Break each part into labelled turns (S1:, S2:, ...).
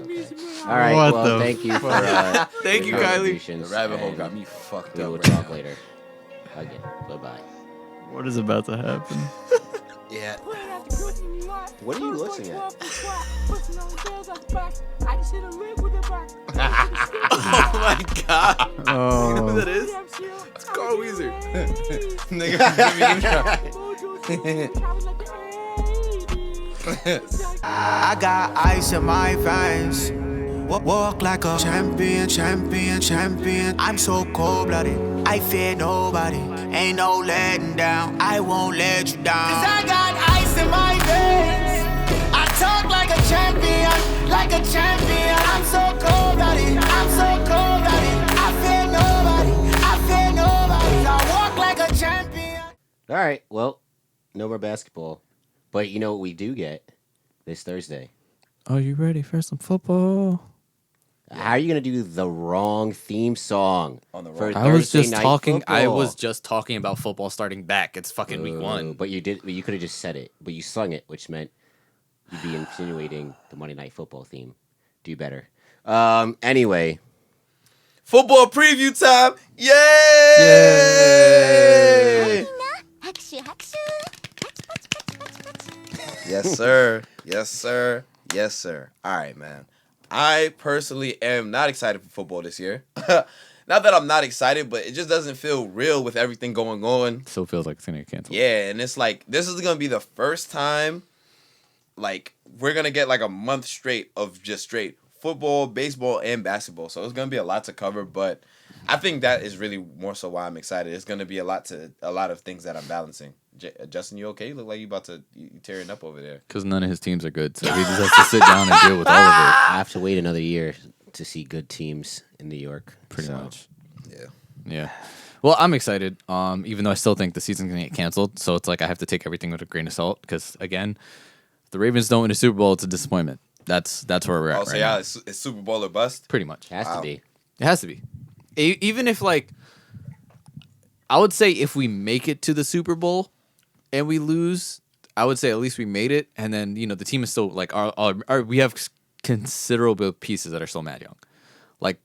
S1: All right.
S2: What
S1: Well,
S2: the
S1: thank you for
S3: Thank you,
S1: your
S3: Kylie.
S1: contributions,
S4: The rabbit hole
S1: and
S4: got me fucked
S1: We
S4: up.
S1: will
S4: Right
S1: talk
S4: now.
S1: later. Again. Bye-bye.
S2: What is about to happen?
S4: Yeah.
S1: What are you listening at?
S3: Oh my god. You know who
S2: Oh,
S3: that is? It's Carl Weezer.
S4: Nigga,
S5: I got ice in my veins. Walk like a champion, champion, champion. I'm so cold-blooded, I fear nobody. Ain't no letting down, I won't let you down. Cause I got ice in my veins. I talk like a champion, like a champion. I'm so cold-blooded, I'm so cold-blooded. I fear nobody, I fear nobody. I walk like a champion.
S1: All right. Well, no more basketball. But you know what we do get this Thursday?
S2: are you ready for some football?
S1: How are you going to do the wrong theme song
S4: On the
S1: for
S4: wrong-
S2: I was
S1: Thursday
S2: just
S1: night
S2: talking. I
S1: football?
S2: was just talking about football starting back. It's fucking week one.
S1: But you did. But you could have just said it. But you sung it, which meant you'd be insinuating the Monday Night Football theme. Do better. Anyway,
S3: Football preview time. Yay! Yes, sir. Yes, sir. Yes, sir. All right, man. I personally am not excited for football this year. Not that I'm not excited, but it just doesn't feel real with everything going on.
S2: Still feels like it's gonna get canceled.
S3: Yeah, and it's like this is gonna be the first time, like we're gonna get like a month straight of just straight football, baseball, and basketball. So it's gonna be a lot to cover, but I think that is really more so why I'm excited. It's gonna be a lot of things that I'm balancing. Justin, you okay? You look like you tearing up over there.
S2: Because none of his teams are good, so he just has to sit down and deal with all of it.
S1: I have to wait another year to see good teams in New York.
S2: Pretty
S1: So,
S2: much.
S3: Yeah.
S2: Yeah. Well, I'm excited. Even though I still think the season's gonna get canceled, so it's like I have to take everything with a grain of salt. Because again, if the Ravens don't win a Super Bowl, it's a disappointment. That's where we're at.
S3: Oh,
S2: right
S3: so
S2: now.
S3: yeah, it's Super Bowl or bust.
S2: Pretty much.
S1: It has to
S3: Wow.
S1: be.
S2: It has to be. Even if like, I would say if we make it to the Super Bowl and we lose, I would say at least we made it. And then the team is still like we have considerable pieces that are still mad young. Like,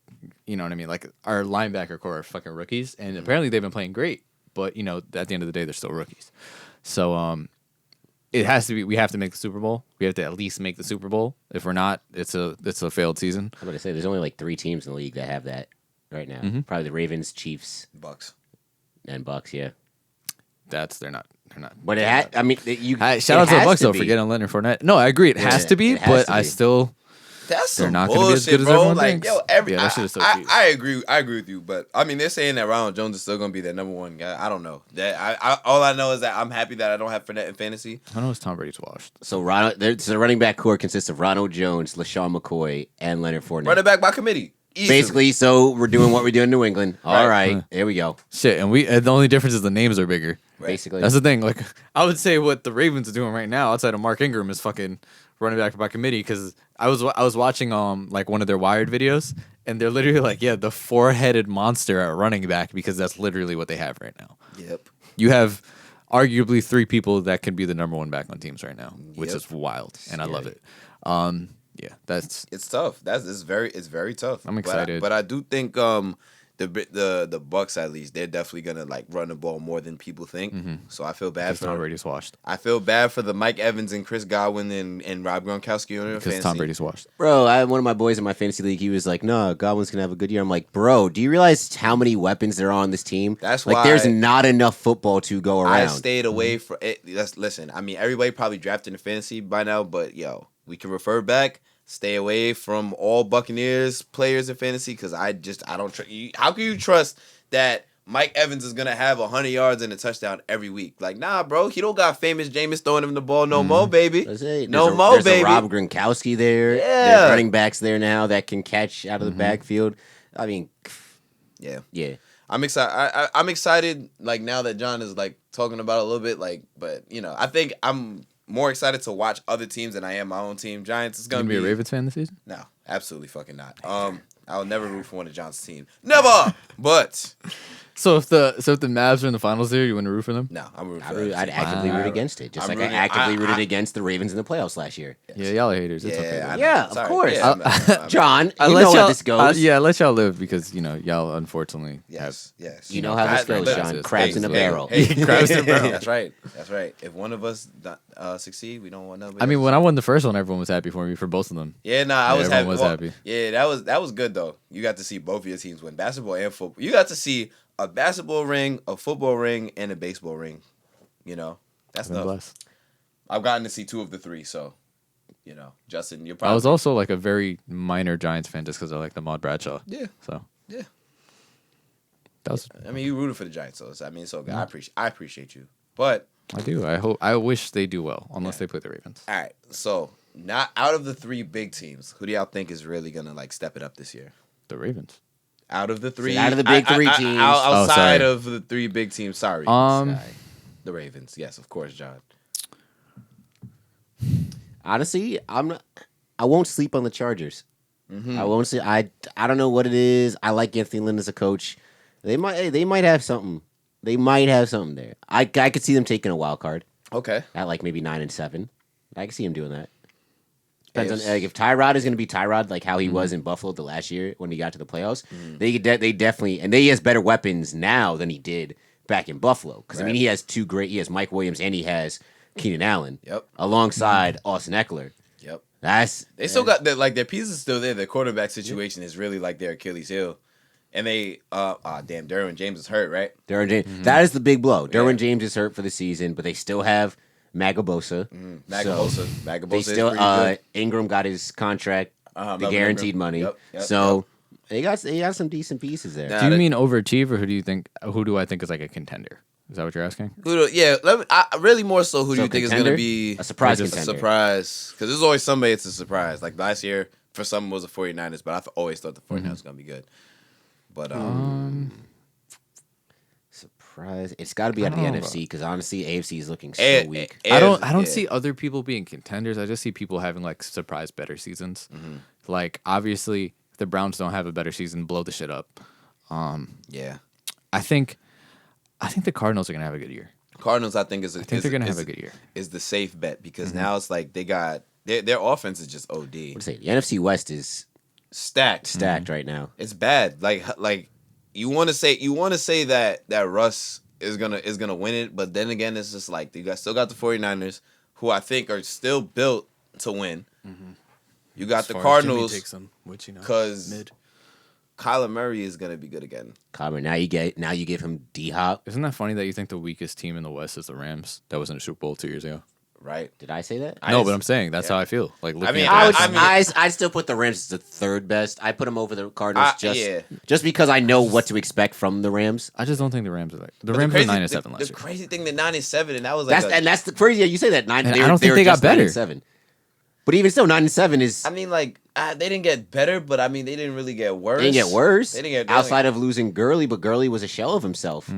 S2: you know what I mean? Like our linebacker core are fucking rookies, and apparently they've been playing great. But at the end of the day, they're still rookies. So it has to be. We have to make the Super Bowl. We have to at least make the Super Bowl. If we're not, it's a failed season.
S1: I'm going to say there's only like 3 teams in the league that have that right now.
S2: Mm-hmm.
S1: Probably the Ravens, Chiefs,
S3: Bucks.
S1: and Bucks. Yeah,
S2: They're not.
S1: but it had. I mean, you.
S2: Shout out to the
S1: has
S2: Bucks though
S1: be.
S2: for getting Leonard Fournette. No, I agree. It has to be,
S1: it has
S2: but
S1: to
S2: I
S1: be.
S2: still.
S3: That's
S2: They're
S3: some
S2: not gonna be as
S3: bullshit,
S2: good as
S3: bro.
S2: everyone
S3: Like,
S2: thinks.
S3: yo,
S2: Yeah, that shit is so cheap.
S3: I agree with you, but I mean, they're saying that Ronald Jones is still gonna be their number one guy. I don't know. That all I know is that I'm happy that I don't have Fournette in fantasy.
S2: I know it's Tom Brady's washed.
S1: So the running back core consists of Ronald Jones, LaShawn McCoy, and Leonard Fournette.
S3: Running back by committee. Easily.
S1: Basically, so we're doing what we do in New England. All
S3: Right.
S1: right, there we go.
S2: Shit, and the only difference is the names are bigger.
S1: Basically,
S2: That's the thing. Like, I would say what the Ravens are doing right now, outside of Mark Ingram, is fucking running back by committee. Because I was watching like one of their Wired videos, and they're literally like, yeah, the 4-headed monster at running back, because that's literally what they have right now.
S3: Yep.
S2: You have arguably 3 people that can be the number 1 back on teams right now, which
S3: Yep.
S2: is wild, and I love it. Yeah,
S3: It's tough. It's very tough.
S2: I'm excited.
S3: But I do think the Bucks, at least, they're definitely gonna like run the ball more than people think. So I feel bad
S2: because
S3: for
S2: Tom Brady's washed.
S3: I feel bad for the Mike Evans and Chris Godwin and Rob Gronkowski on their
S2: Because
S3: fantasy.
S2: Tom Brady's washed.
S1: bro, I had one of my boys in my fantasy league. He was like, "No, Godwin's gonna have a good year." I'm like, "Bro, do you realize how many weapons there are on this team?
S3: That's
S1: like,
S3: why
S1: there's not enough football to go around."
S3: I stayed away from it. Listen, I mean, everybody probably drafted in fantasy by now, but yo, we can refer back. Stay away from all Buccaneers players in fantasy because I don't trust. How can you trust that Mike Evans is gonna have 100 yards and a touchdown every week? Like, nah, bro, he don't got famous Jameis throwing him the ball no more, baby.
S1: That's it.
S3: No more,
S1: there's
S3: baby.
S1: a Rob Gronkowski there.
S3: Yeah.
S1: There's running backs there now that can catch out of the backfield. I mean,
S3: Yeah,
S1: yeah.
S3: I'm excited. I'm excited. Like now that John is like talking about it a little bit. Like, but I think I'm more excited to watch other teams than I am my own team. Giants is
S2: You
S3: gonna
S2: gonna be a Ravens fan this season?
S3: No, absolutely fucking not. I'll never root for one of John's team. Never. But
S2: So if the Mavs are in the finals there, you wouldn't root for them?
S3: No, I'm rooting for them.
S1: I'd actively root against it, just
S3: I'm
S1: like
S3: rooting-
S1: I actively
S3: I-
S1: rooted
S3: I-
S1: against the Ravens in the playoffs last year.
S2: Yeah, y'all are haters. It's okay.
S3: I know.
S1: Yeah, of
S3: Sorry.
S1: course.
S3: Yeah, I'm-
S1: John,
S2: I
S1: you
S2: let
S1: know how
S2: y'all-
S1: this goes.
S2: yeah, let y'all live because y'all unfortunately
S3: Yes, yes.
S1: You know how this goes,
S2: listen,
S1: John.
S2: it's
S1: Crabs in a
S2: hey,
S1: barrel.
S3: Hey,
S2: Crabs in a barrel.
S3: That's right. That's right. If one of us succeed, we don't want nobody.
S2: I mean,
S3: else.
S2: when I won the first one, everyone was happy for me for both of them.
S3: Yeah, nah, I was
S2: everyone
S3: happy.
S2: was
S3: Well,
S2: happy.
S3: Yeah, that was good though. You got to see both of your teams win, basketball and football. You got to see a basketball ring, a football ring, and a baseball ring. You know, that's
S2: I've been
S3: enough.
S2: blessed.
S3: I've gotten to see 2 of the 3, so you know, Justin, you're
S2: I
S3: probably.
S2: was also like a very minor Giants fan just because I like the Maud Bradshaw.
S3: Yeah,
S2: So
S3: yeah.
S2: that was
S3: I mean, you rooted for the Giants, so it's okay. I appreciate you, but
S2: I do. I wish they do well, unless they play the Ravens.
S3: all right. So, not out of the 3 big teams, who do y'all think is really gonna like step it up this year?
S2: The Ravens.
S3: Out of the 3,
S1: out of the big 3 teams.
S3: outside
S2: sorry.
S3: of the 3 big teams. Sorry,
S2: Um,
S3: the Ravens. Yes, of course, John.
S1: Honestly, I won't sleep on the Chargers. I won't say I don't know what it is. I like Anthony Lynn as a coach. They might have something. They might have something there. I could see them taking a wild card
S3: Okay.
S1: at like maybe 9-7. I could see him doing that. Depends
S3: Yes.
S1: on like, if Tyrod is going to be Tyrod, like how he was in Buffalo the last year when he got to the playoffs. They definitely, and he has better weapons now than he did back in Buffalo. Because I mean,
S3: Right.
S1: he has he has Mike Williams and he has Keenan Allen.
S3: Yep.
S1: Alongside Austin Eckler.
S3: Yep.
S1: They
S3: Still got their pieces still there. Their quarterback situation is really like their Achilles heel. And they damn, Derwin James is hurt, right?
S1: Derwin James. That is the big blow. Derwin James is hurt for the season, but they still have Magabosa.
S3: Magabosa
S1: They
S3: is
S1: still
S3: pretty good.
S1: Ingram got his contract, the
S3: Melvin
S1: guaranteed
S3: Ingram.
S1: money.
S3: Yep,
S1: So they got some decent pieces there.
S3: Nah,
S2: Do you
S3: that-
S2: mean overachieve, or who do I think is like a contender? Is that what you're asking?
S3: Really more so. Who do
S1: So
S3: you think is
S1: contender?
S3: going to be
S1: A surprise
S3: a
S1: contender.
S3: surprise? Because there's always somebody that's a surprise. Like last year, for some it was the 49ers, but I always thought the 49ers was going to be good. But
S1: Surprise! It's got to be out of the
S2: I don't know,
S1: NFC because honestly, AFC is looking so
S3: Eh,
S1: weak.
S3: eh,
S2: I don't
S3: yeah.
S2: see other people being contenders. I just see people having like surprise better seasons.
S3: Mm-hmm.
S2: Like obviously, if the Browns don't have a better season, blow the shit up.
S3: Yeah.
S2: I think the Cardinals are gonna have a good year.
S3: Cardinals, I think,
S2: I think they're gonna have a good year.
S3: Is the safe bet because now it's like they got their offense is just OD
S1: What to say? The NFC West is
S3: stacked.
S1: stacked right now.
S3: It's bad. Like you want to say that Russ is gonna win it, but then again, it's just like you still got the 49ers, who I think are still built to win. You got the Cardinals because Kyler Murray is gonna be good again.
S1: Kyler, now you give him D Hop.
S2: Isn't that funny that you think the weakest team in the West is the Rams? That was in the Super Bowl 2 years ago.
S3: Right.
S1: Did I say that?
S2: No, but I'm saying that's how I feel. Like looking
S3: mean,
S2: at
S1: I
S2: the
S1: would.
S2: West,
S1: I'd still put the Rams as the third best. I put them over the Cardinals
S3: Yeah.
S1: just because I know what to expect from the Rams.
S2: I just don't think the Rams are like the
S3: But
S2: Rams
S3: crazy-
S2: were 9-7
S3: the
S2: last year.
S3: crazy thing, the 9-7, and that was like
S1: That's the crazy. Yeah, you say that 9.
S2: And
S1: They
S2: I don't think
S1: were
S2: they got
S1: just
S2: better.
S1: 9-7. But even still, 9-7 is.
S3: I mean, like they didn't get better, but I mean, they didn't really get worse.
S1: They didn't get worse.
S3: They didn't get
S1: outside of losing Gurley, but Gurley was a shell of himself.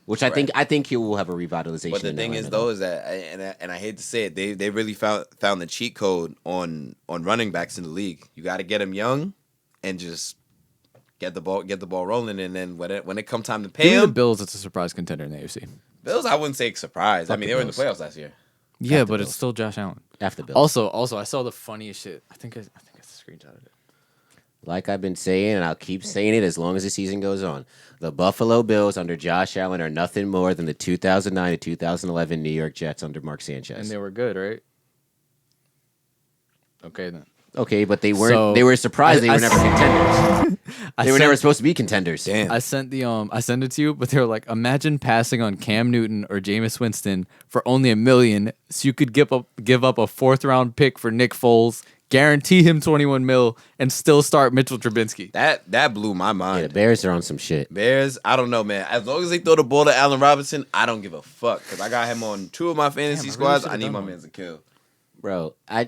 S1: Which I think he will have a revitalization.
S3: But the
S1: in
S3: thing is,
S1: Atlanta,
S3: though, is that and I hate to say it, they really found the cheat code on running backs in the league. You got to get them young, and just get the ball rolling, and then when it come time to pay
S2: Give me the
S3: them,
S2: Bills. It's a surprise contender in the AFC.
S3: Bills, I wouldn't say surprise. I
S1: Fuck
S3: mean,
S1: the
S3: they were in the
S1: Bills.
S3: playoffs last year.
S2: Yeah,
S1: the
S2: but
S1: Bills.
S2: it's still Josh Allen.
S1: after Bills.
S2: Also, I saw the funniest shit. I think I screenshotted it.
S1: Like I've been saying, and I'll keep saying it as long as the season goes on. The Buffalo Bills under Josh Allen are nothing more than the 2009 to 2011 New York Jets under Mark Sanchez.
S2: And they were good, right? Okay then.
S1: Okay, but they weren't.
S2: So,
S1: they were surprised. They
S2: I
S1: were never contenders. They were never
S2: sent-
S1: supposed to be contenders.
S3: Damn.
S2: I sent it to you, but they were like, imagine passing on Cam Newton or Jameis Winston for only $1 million, so you could give up a 4th round pick for Nick Foles, guarantee him $21 million, and still start Mitchell Trubisky.
S3: That blew my
S1: Yeah,
S3: mind.
S1: the Bears are on some shit.
S3: Bears, I don't know, man. As long as they throw the ball to Allen Robinson, I don't give a fuck because I got him on 2 of my fantasy
S2: Damn, I really
S3: squads.
S2: should've
S3: I need
S2: done
S3: my
S2: one.
S3: man to kill.
S1: Bro, I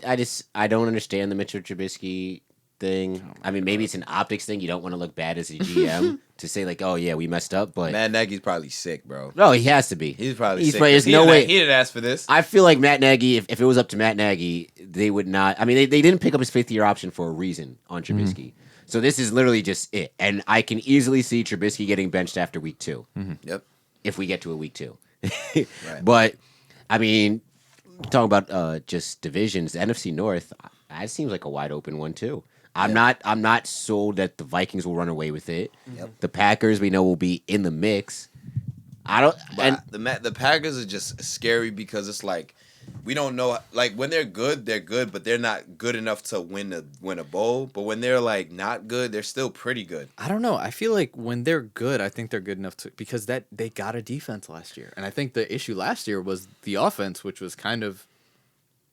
S1: don't understand the Mitchell Trubisky thing.
S2: Oh
S1: I mean, maybe it's an optics thing. You don't want to look bad as a GM to say like, oh yeah, we messed up, but
S3: Matt Nagy's probably sick, bro.
S1: no, he has to be.
S3: He's probably sick.
S1: There's
S3: He
S1: no
S3: didn't-
S1: way.
S3: He didn't ask for this.
S1: I feel like Matt Nagy, if it was up to Matt Nagy, they would not. I mean, they didn't pick up his 5th year option for a reason on Trubisky. So this is literally just it. And I can easily see Trubisky getting benched after week 2.
S3: Yep.
S1: If we get to a week 2. But, I mean, talking about just divisions, the NFC North, that seems like a wide open one too. I'm not sold that the Vikings will run away with it.
S3: Yep.
S1: The Packers we know will be in the mix. I don't. And
S3: the Packers are just scary because it's like we don't know. Like when they're good, but they're not good enough to win a bowl. But when they're like not good, they're still pretty good.
S2: I don't know. I feel like when they're good, I think they're good enough to because they got a defense last year, and I think the issue last year was the offense, which was kind of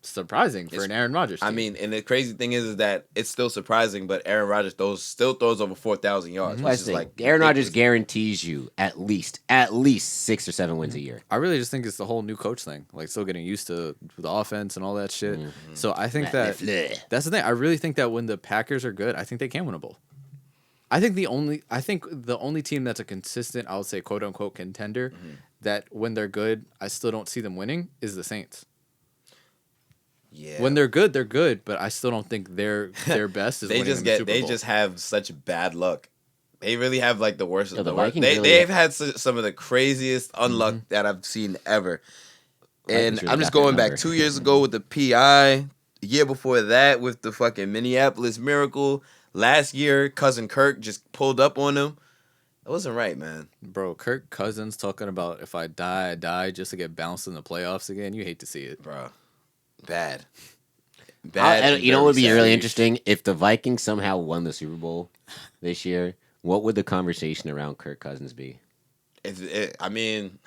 S2: surprising for an Aaron Rodgers team.
S3: I mean, and the crazy thing is that it's still surprising, but Aaron Rodgers still throws over 4,000 yards. Which is like
S1: Aaron Rodgers guarantees you at least 6 or 7 wins a year.
S2: I really just think it's the whole new coach thing, like still getting used to the offense and all that shit. So I think that's the thing. I really think that when the Packers are good, I think they can win a bowl. I think the only team that's a consistent, I would say, quote unquote contender, that when they're good, I still don't see them winning is the Saints.
S3: Yeah.
S2: When they're good, but I still don't think their best is
S3: they
S2: winning
S3: just
S2: the Super Bowl.
S3: They just have such bad luck. They really have like the worst of the worst.
S1: Vikings
S3: They've had some of the craziest unluck that I've seen ever. And
S1: really
S3: I'm just
S1: got their
S3: going back
S1: number.
S3: 2 years ago with the PI. The year before that with the fucking Minneapolis Miracle. Last year, Cousin Kirk just pulled up on them. That wasn't right, man.
S2: Bro, Kirk Cousins talking about if I die, I die just to get bounced in the playoffs again. You hate to see it.
S3: Bro. Bad.
S1: You know what would be really interesting? If the Vikings somehow won the Super Bowl this year, what would the conversation around Kirk Cousins be?
S3: I mean,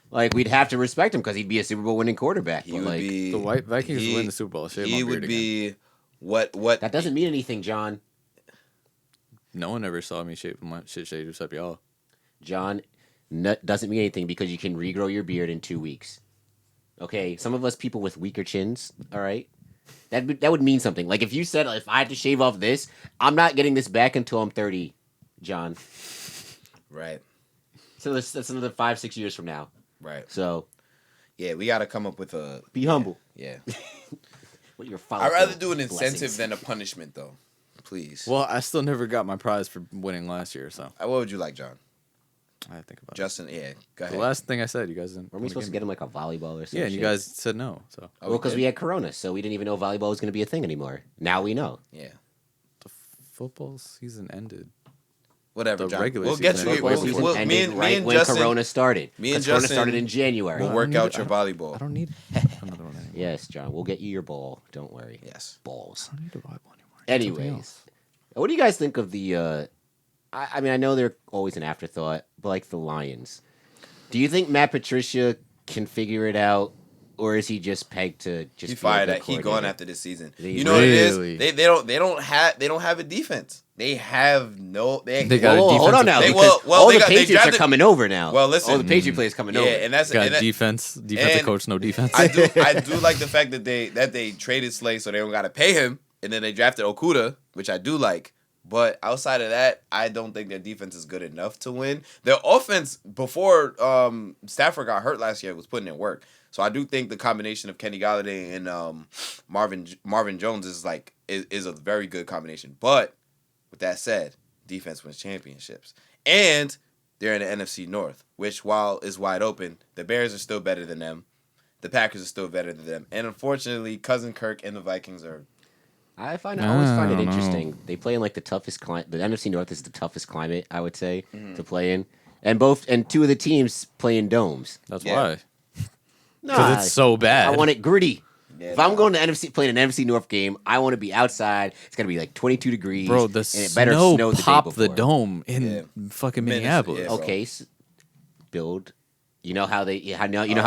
S1: like, we'd have to respect him because he'd be a Super Bowl winning quarterback.
S3: he
S1: But,
S3: would
S1: like,
S3: be...
S2: The White Vikings win the Super Bowl.
S3: He would be... What?
S1: that doesn't mean anything, John.
S2: No one ever saw me shave my shit shaved except y'all.
S1: John, doesn't mean anything because you can regrow your beard in 2 weeks. Okay, some of us people with weaker chins, all right? That would mean something. Like if you said, if I had to shave off this, I'm not getting this back until I'm 30, John.
S3: Right.
S1: So that's another 5-6 years from now.
S3: Right.
S1: So
S3: yeah, we got to come up with a...
S1: be humble.
S3: Yeah.
S1: What your
S3: I'd rather do an incentive
S1: blessings.
S3: than a punishment, though. Please.
S2: Well, I still never got my prize for winning last year, so
S3: What would you like, John?
S2: I think about
S3: Justin, yeah, go
S2: it.
S3: ahead.
S2: The last thing I said, you guys didn't.
S1: Were we supposed to get him like a volleyball or something?
S2: Yeah, and you guys said no. So
S3: Oh,
S1: Well, because
S3: did?
S1: we had Corona, so we didn't even know volleyball was going to be a thing anymore. Now we know.
S3: Yeah.
S2: the football season ended.
S3: Whatever,
S2: The
S3: John.
S2: regular
S3: We'll get
S2: season
S3: you.
S2: ended
S1: Football season
S3: Me
S1: ended
S3: and
S1: right when
S3: Justin,
S1: Corona started.
S3: me and
S1: 'Cause Corona
S3: Justin
S1: started in January.
S3: we'll
S2: I
S3: work
S2: don't
S3: out
S2: need-
S3: your volleyball.
S2: I don't need another one anymore.
S1: Yes, John. We'll get you your ball. Don't worry.
S3: Yes.
S1: Balls.
S2: I don't need a volleyball anymore. I need something
S1: Anyways,
S2: else.
S1: what do you guys think of the? I mean, I know they're always an afterthought, but like the Lions. Do you think Matt Patricia can figure it out, or is he just pegged to just?
S3: He
S1: be a
S3: fired
S1: good
S3: at. He gone
S1: coordinator?
S3: after this season.
S1: They-
S3: You know what it
S2: Really?
S3: is? They don't have a defense. They have no.
S2: They got a
S1: Whoa, hold on
S2: defensive-
S1: now.
S3: They-
S1: because
S3: well,
S1: all
S3: they
S1: the
S3: got- they
S1: Patriots are
S3: drafted-
S1: coming over now.
S3: Well, listen.
S1: all the Patriot players coming
S3: Yeah,
S1: over.
S3: and that's
S2: Got
S3: and that-
S2: defensive
S3: and-
S2: coach, no defense.
S3: I do like the fact that they traded Slay so they don't got to pay him, and then they drafted Okuda, which I do like. But outside of that, I don't think their defense is good enough to win. Their offense before Stafford got hurt last year was putting in work. So I do think the combination of Kenny Galladay and Marvin Jones is a very good combination. But with that said, defense wins championships, and they're in the NFC North, which while is wide open, the Bears are still better than them. The Packers are still better than them, and unfortunately, Cousin Kirk and the Vikings are.
S1: I always find it
S2: don't know.
S1: interesting. They play in like the toughest climate. The NFC North is the toughest climate, I would say,
S3: Mm-hmm.
S1: to play in. And two of the teams play in domes.
S2: That's
S3: Yeah.
S2: why.
S1: Nah,
S2: Because it's so bad.
S1: I want it gritty.
S3: Yeah,
S1: If I'm going to playing an NFC North game, I want to be outside. It's gonna be like 22 degrees.
S2: Bro, the
S1: and it better
S2: snow
S1: snow the day
S2: popped the
S1: before.
S2: dome in
S3: Yeah.
S2: fucking
S3: Minnesota,
S2: Minneapolis.
S3: yeah.
S1: Okay, build. You know how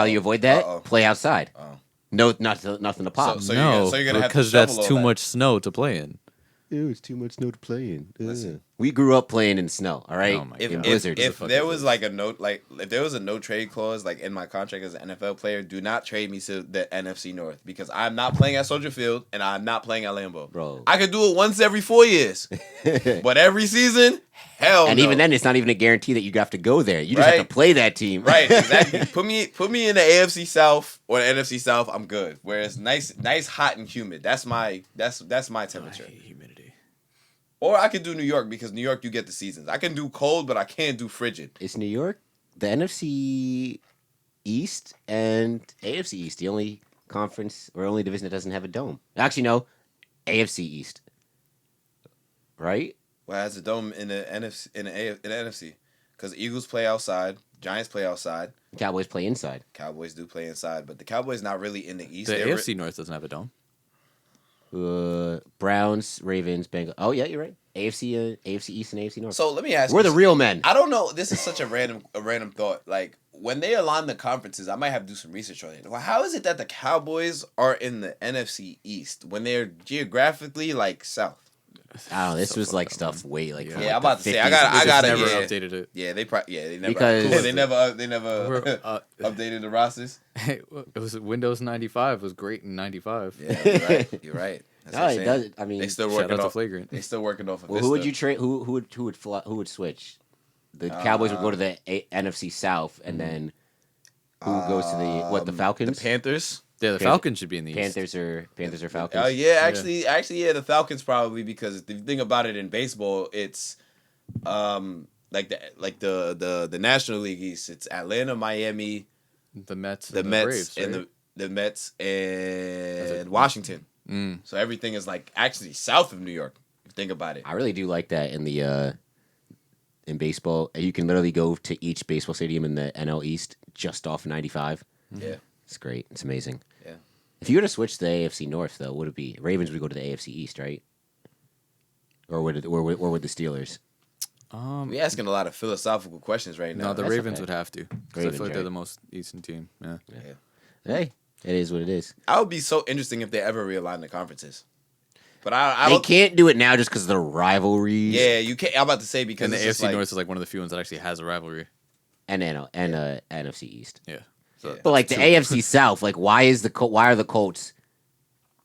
S1: you avoid that?
S3: Uh-oh.
S1: Play outside.
S3: Oh.
S1: No, nothing to pop.
S3: So
S2: no,
S3: you're gonna have to
S2: because that's
S3: shovel all
S2: too
S3: that.
S2: much snow to play in.
S1: Ew, it's too much snow to play in.
S3: Listen.
S1: We grew up playing in snow. All right,
S2: Oh my
S3: If,
S1: in
S2: God.
S1: blizzards.
S3: if
S2: fuck
S3: there
S2: is
S3: was
S2: this?
S3: like a note, like if there was a no trade clause like in my contract as an NFL player, do not trade me to the NFC North because I'm not playing at Soldier Field and I'm not playing at Lambeau.
S1: Bro.
S3: I could do it once every 4 years, but every season, hell
S1: And
S3: no.
S1: even then, it's not even a guarantee that you have to go there. You just have
S3: Right.
S1: to play that team.
S3: Right, exactly. put me in the AFC South or the NFC South, I'm good. Where it's nice, hot and humid. That's my
S2: I
S3: temperature.
S2: hate humidity.
S3: Or I could do New York because New York you get the seasons. I can do cold, but I can't do frigid.
S1: It's New York, the NFC East and AFC East, the only conference or only division that doesn't have a dome. Actually, no, AFC East. Right?
S3: Well, it has a dome in the NFC because Eagles play outside, Giants play outside,
S1: Cowboys play inside.
S3: Cowboys do play inside, but the Cowboys not really in the East.
S2: The
S3: They're
S2: AFC North doesn't have a dome.
S1: Browns, Ravens, Bengals. Oh yeah, you're right. AFC East and AFC North.
S3: So let me ask
S1: We're
S3: you,
S1: the real men.
S3: I don't know. This is such a random thought. Like when they align the conferences, I might have to do some research on it. Well, how is it that the Cowboys are in the NFC East when they're geographically like south?
S1: I don't know. This
S2: So
S1: was like
S2: fucked
S1: stuff way like from,
S3: Yeah,
S1: like,
S3: I'm about
S1: the
S3: to say
S1: 50s.
S3: I
S2: They
S3: got
S2: just never
S3: yeah.
S2: updated it.
S3: Yeah, they never
S1: Because-
S3: they never
S2: We're,
S3: updated the rosters.
S2: It was Windows 95 was great in 95.
S3: Yeah, you're right. You're right. That's
S1: No,
S3: what I'm
S1: it
S3: saying.
S1: does. I mean,
S3: They still
S2: Shout
S3: working
S2: out to
S3: off.
S2: Flagrant.
S3: They still working off of
S1: well, who would you trade? Who would switch? The Cowboys would go to the NFC South, and then who goes to the
S3: The
S1: Falcons?
S3: Panthers.
S2: Yeah, the Falcons should be in the East.
S1: Panthers or Falcons.
S3: Oh yeah, actually, yeah, the Falcons probably because if you think about it in baseball, it's like the National League East. It's Atlanta, Miami,
S2: The Mets,
S3: the
S2: and
S3: Mets,
S2: Braves,
S3: and
S2: right?
S3: the Mets and Washington.
S2: Mm.
S3: So everything is like actually south of New York. If you think about it.
S1: I really do like that in the in baseball. You can literally go to each baseball stadium in the NL East just off 95.
S3: Yeah.
S1: It's great. It's amazing.
S3: Yeah.
S1: If you were to switch to the AFC North, though, would it be Ravens would go to the AFC East, right? Or would the Steelers?
S3: We asking a lot of philosophical questions right now.
S2: No, the
S1: That's
S2: Ravens
S1: okay.
S2: would have to. 'Cause I
S1: Ravens,
S2: feel like they're
S1: right.
S2: the most Eastern team. Yeah.
S1: Hey, it is what it is.
S3: I would be so interesting if they ever realign the conferences. But I
S1: They
S3: don't.
S1: can't do it now just because of the rivalries.
S3: Yeah, you can't. I'm about to say because
S2: And the
S3: it's just
S2: AFC
S3: like,
S2: North is like one of the few ones that actually has a rivalry.
S1: and NFC East.
S2: Yeah. So
S1: But like the AFC South, like why are the Colts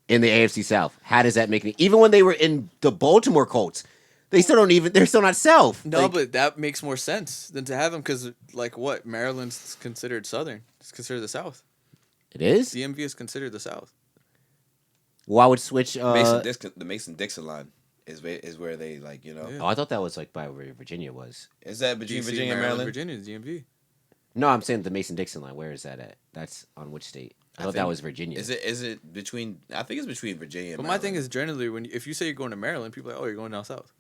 S1: in the AFC South? How does that make it? Even when they were in the Baltimore Colts, they're still not South.
S2: No,
S1: Like,
S2: but that makes more sense than to have them because, like, what Maryland's considered Southern. It's considered the South.
S1: it is.
S2: DMV is considered the South.
S1: Well, I would switch.
S3: the Mason-Dixon line is where they like
S2: Yeah.
S1: Oh, I thought that was like by where Virginia was.
S3: Is that between
S2: DC,
S3: Virginia and Maryland?
S2: Virginia is DMV.
S1: No, I'm saying the Mason-Dixon line. Where is that at? That's on which state? I thought that
S3: think-
S1: was Virginia.
S3: Is it between? I think it's between Virginia and
S2: But my
S3: Maryland.
S2: thing is generally if you say you're going to Maryland, people are like, oh, you're going down south.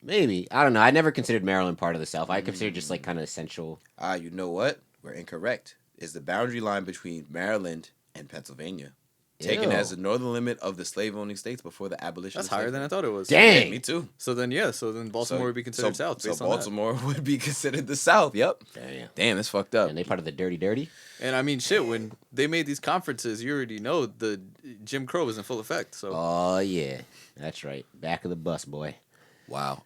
S1: Maybe. I don't know. I never considered Maryland part of the South. I considered just like kind of central.
S3: You know what? We're incorrect. Is the boundary line between Maryland and Pennsylvania taken
S1: Ew.
S3: as the northern limit of the slave-owning states before the abolition?
S2: That's
S3: of
S2: higher
S3: slavery?
S2: than I thought it was.
S1: Dang.
S3: Yeah, me too.
S2: So then Baltimore would be considered south based
S3: so
S2: on that.
S3: Baltimore would be considered the South. Yep. Damn, that's fucked up.
S1: And they part of the dirty.
S2: And I mean, shit, when they made these conferences, you already know the Jim Crow was in full effect. So
S1: Oh yeah, that's right. Back of the bus, boy.
S3: Wow.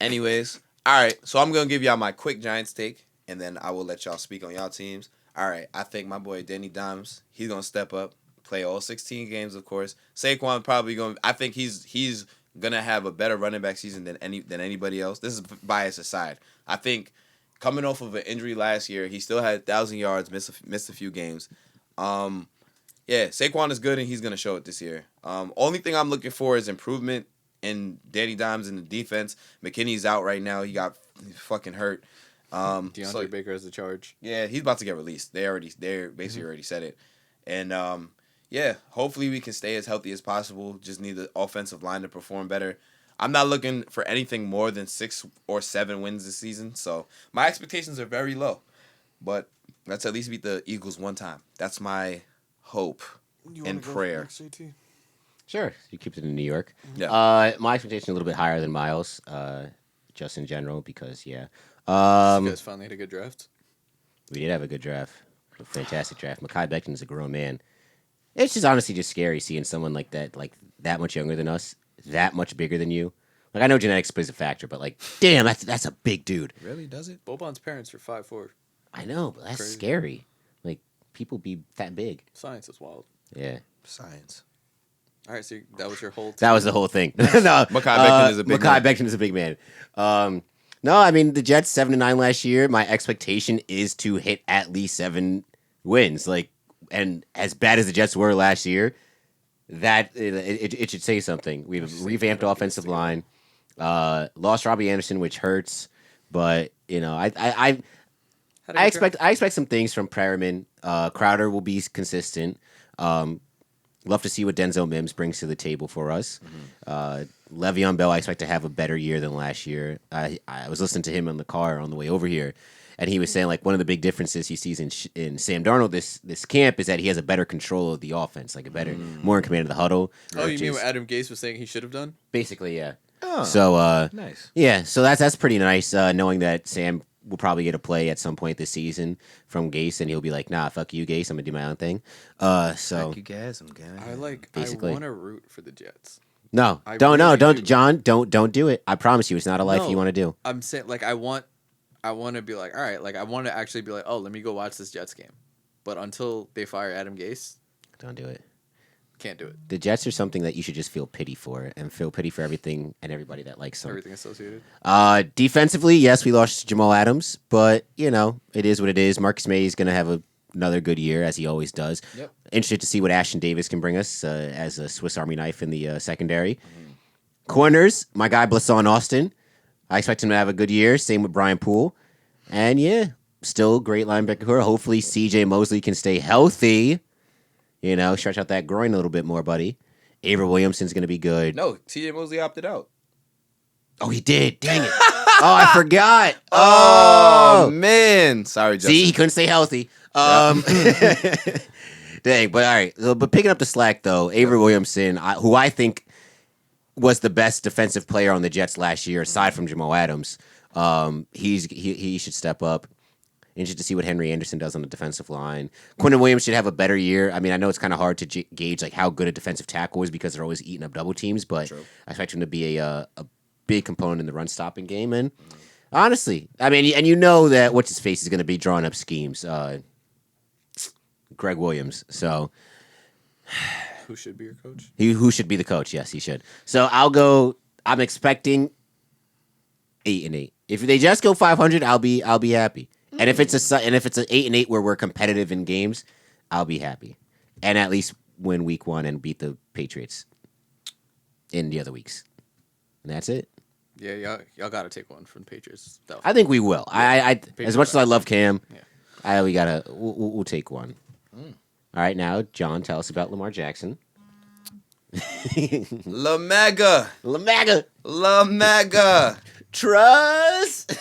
S3: Anyways, all right. So I'm gonna give y'all my quick Giants take, and then I will let y'all speak on y'all teams. All right. I think my boy Danny Dimes, he's gonna step up, play all 16 games, of course. Saquon probably going. I think he's gonna have a better running back season than anybody else. This is bias aside. I think coming off of an injury last year, he still had 1,000 yards, missed a few games. Yeah, Saquon is good, and he's gonna show it this year. Only thing I'm looking for is improvement in Danny Dimes in the defense. McKinney's out right now. He's fucking hurt.
S2: DeAndre
S3: So,
S2: Baker has the charge.
S3: yeah, he's about to get released. They're basically already said it. And yeah, hopefully we can stay as healthy as possible. Just need the offensive line to perform better. I'm not looking for anything more than 6 or 7 wins this season. So my expectations are very low. But let's at least beat the Eagles one time. That's my hope and prayer.
S1: Sure, you keep it in New York.
S3: Yeah.
S1: My expectation a little bit higher than Miles, just in general, because
S2: You guys finally had a good draft.
S1: we did have a good draft, a fantastic draft. Mekhi Becton's a grown man. It's just honestly just scary seeing someone like that much younger than us, that much bigger than you. Like I know genetics plays a factor, but like, damn, that's a big dude.
S3: Really, does it?
S2: Boban's parents are 5'4".
S1: I know, but that's
S2: Crazy.
S1: scary. Like people be that big.
S2: Science is wild.
S1: Yeah,
S3: Science.
S2: All right, so that was your whole
S1: that was the whole thing. No, Mekhi
S3: Becton is a big man.
S1: Becton is a big man. No, I mean the Jets 7-9 last year. My expectation is to hit at least 7 wins. Like, and as bad as the Jets were last year, that it should say something. We have a revamped offensive line. Lost Robbie Anderson, which hurts, but I expect some things from Perriman. Crowder will be consistent. Love to see what Denzel Mims brings to the table for us. Le'Veon Bell, I expect to have a better year than last year. I was listening to him in the car on the way over here, and he was saying like one of the big differences he sees in Sam Darnold this camp is that he has a better control of the offense, like a better, more in command of the huddle.
S2: Oh, you mean what Adam Gase was saying he should have done?
S1: Basically, yeah.
S3: Oh,
S1: So
S3: nice.
S1: Yeah, so that's pretty nice. Knowing that Sam will probably get a play at some point this season from Gase, and he'll be like, "Nah, fuck you, Gase. I'm gonna do my own thing." So
S3: You guys, I'm good.
S1: Basically.
S2: I want to root for the Jets.
S1: no,
S2: I
S1: don't
S2: really
S1: don't
S2: do.
S1: John, don't do it. I promise you, it's not a life
S2: No.
S1: you want to do.
S2: I'm saying like I want to be like, all right, like I want to actually be like, oh, let me go watch this Jets game. But until they fire Adam Gase,
S1: Don't do it.
S2: can't do it.
S1: The Jets are something that you should just feel pity for, and feel pity for everything and everybody that likes them.
S2: Everything associated.
S1: Defensively, yes, we lost Jamal Adams, but it is what it is. Marcus May is going to have another good year, as he always does.
S2: Yep.
S1: Interested to see what Ashton Davis can bring us as a Swiss Army knife in the secondary. Corners, my guy Blasson Austin. I expect him to have a good year. Same with Brian Poole. And yeah, still great linebacker core. Hopefully CJ Mosley can stay healthy. Stretch out that groin a little bit more, buddy. Avery Williamson's going to be good.
S3: No, TJ Mosley opted out.
S1: Oh, he did. Dang it. Oh, I forgot.
S3: Oh, man. Sorry, Justin.
S1: See, he couldn't stay healthy. Dang, but all right. But picking up the slack, though, Avery Williamson, who I think was the best defensive player on the Jets last year, aside from Jamal Adams, he should step up. Interested to see what Henry Anderson does on the defensive line. Quentin Williams should have a better year. I mean, I know it's kind of hard to gauge like how good a defensive tackle is because they're always eating up double teams, but I expect him to be a big component in the run stopping game. And honestly, I mean, and you know that what's his face is going to be drawing up schemes. Greg Williams. So
S2: Who should be your coach?
S1: who should be the coach? Yes, he should. So I'm expecting 8-8. If they just go 500, I'll be happy. And if it's an 8-8 where we're competitive in games, I'll be happy. And at least win week 1 and beat the Patriots in the other weeks. And that's it.
S2: Yeah, y'all got to take one from the Patriots.
S1: I think we will. I as much as I love Cam,
S2: Yeah.
S1: we'll take one. All right, now John, tell us about Lamar Jackson.
S3: LaMega.
S1: Trust.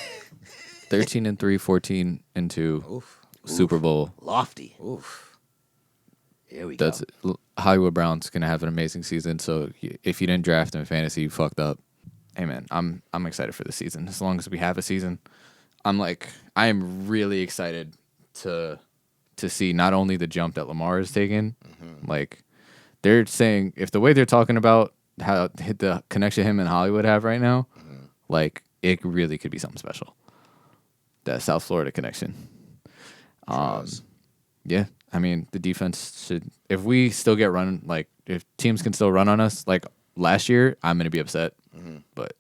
S2: 13-3, 14-2, Super Bowl.
S1: Lofty.
S3: Oof.
S1: Here we go.
S2: That's Hollywood Brown's gonna have an amazing season. So if you didn't draft him in fantasy, you fucked up. Hey man, I'm excited for the season. As long as we have a season, I am really excited to see not only the jump that Lamar is taking, like they're saying if the way they're talking about how hit the connection him and Hollywood have right now, like it really could be something special. That South Florida connection. Yeah, I mean the defense should. If we still get run, like if teams can still run on us, like last year, I'm gonna be upset. But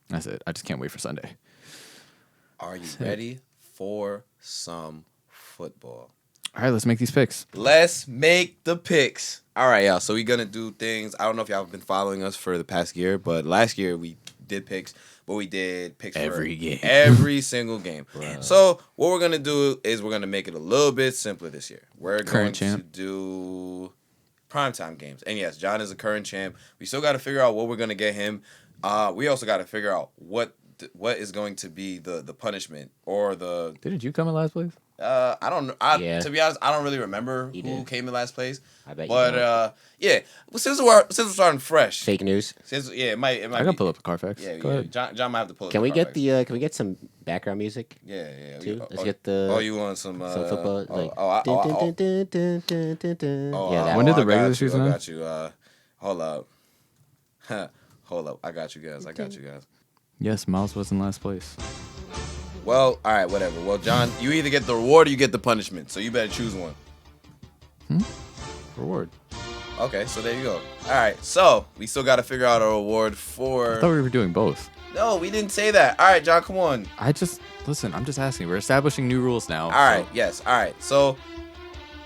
S2: that's it. I just can't wait for Sunday.
S3: Are you ready for some football?
S2: All right, let's make these picks.
S3: Let's make the picks. All right, y'all. So we're going to do things. I don't know if y'all have been following us for the past year, but last year we did picks, but we did picks
S2: Every
S3: for
S2: game.
S3: every single game. So what we're going to do is we're going to make it a little bit simpler this year. We're going
S2: Current
S3: to
S2: champ.
S3: do primetime games. And yes, John is a current champ. We still got to figure out what we're going to get him. We also got to figure out what is going to be the punishment or the
S2: Didn't you come in last place?
S3: I don't know.
S1: Yeah.
S3: To be honest, I don't really remember
S1: He
S3: who
S1: did.
S3: came in last place.
S1: I bet you
S3: But
S1: don't.
S3: yeah. Well, since we're starting fresh,
S1: Fake news.
S3: it might
S2: I can
S3: be,
S2: pull up a Carfax.
S3: Yeah,
S2: Go ahead.
S3: John might have to pull.
S1: Can
S3: up
S1: we
S3: the
S1: get
S3: Carfax.
S1: can we get some background music?
S3: Yeah.
S1: too?
S3: Oh,
S1: Let's get the
S3: Oh, you want some
S1: football like
S3: oh,
S1: yeah, that
S2: When
S1: one.
S2: did the
S3: I got
S2: regular
S3: you,
S2: season
S3: I
S2: end?
S3: got you. Hold up. Hold up. I got you guys.
S2: Yes, Miles was in last place.
S3: Well, all right, whatever. Well, John, you either get the reward or you get the punishment. So you better choose one.
S2: Reward.
S3: Okay, so there you go. All right, so we still got to figure out a reward for.
S2: I thought we were doing both.
S3: No, we didn't say that. All right, John, come on.
S2: Listen, I'm just asking. We're establishing new rules now.
S3: All right, yes. All right, so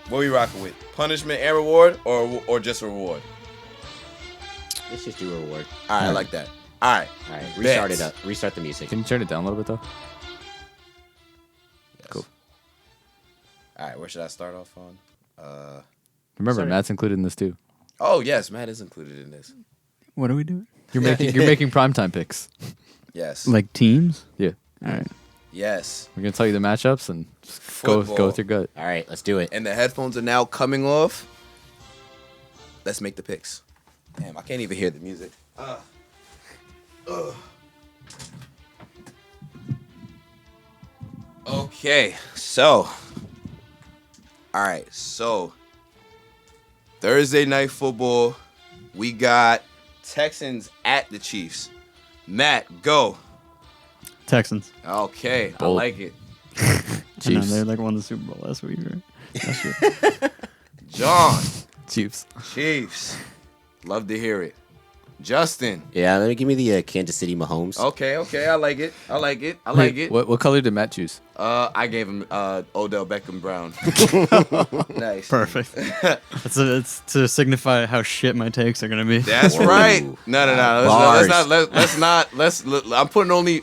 S3: what we rocking with? Punishment and reward or just reward?
S1: Let's just do a reward.
S3: All right, I like that. All right.
S1: All right, restart
S3: Bet.
S1: it up. Restart the music.
S2: Can you turn it down a little bit though?
S3: Yes.
S2: Cool.
S3: All right, where should I start off on?
S2: Remember,
S6: Sorry.
S2: Matt's included in this too.
S3: Oh yes, Matt is included in this.
S6: What are we doing?
S2: You're making primetime picks.
S3: Yes.
S6: Like teams?
S2: Yeah,
S6: All right.
S3: Yes.
S2: we're gonna tell you the matchups and just go
S3: Football.
S2: with your gut.
S1: All right, let's do it.
S3: And the headphones are now coming off. Let's make the picks. Damn, I can't even hear the music. Okay, so. All right, so. Thursday night football. We got Texans at the Chiefs. Matt, go.
S6: Texans.
S3: Okay,
S2: Bold.
S3: I like it.
S6: I know,
S2: Chiefs.
S6: they like won the Super Bowl last week, right? Last year.
S3: John,
S2: Chiefs.
S3: Chiefs. Love to hear it. Justin.
S1: Yeah, let me give me the Kansas City Mahomes.
S3: Okay, I like it. I like it. I like it.
S2: What color did Matt choose?
S3: I gave him Odell Beckham Brown. Nice.
S6: Perfect. It's to signify how shit my takes are gonna be.
S3: That's
S1: Whoa.
S3: right. No.
S1: Bars.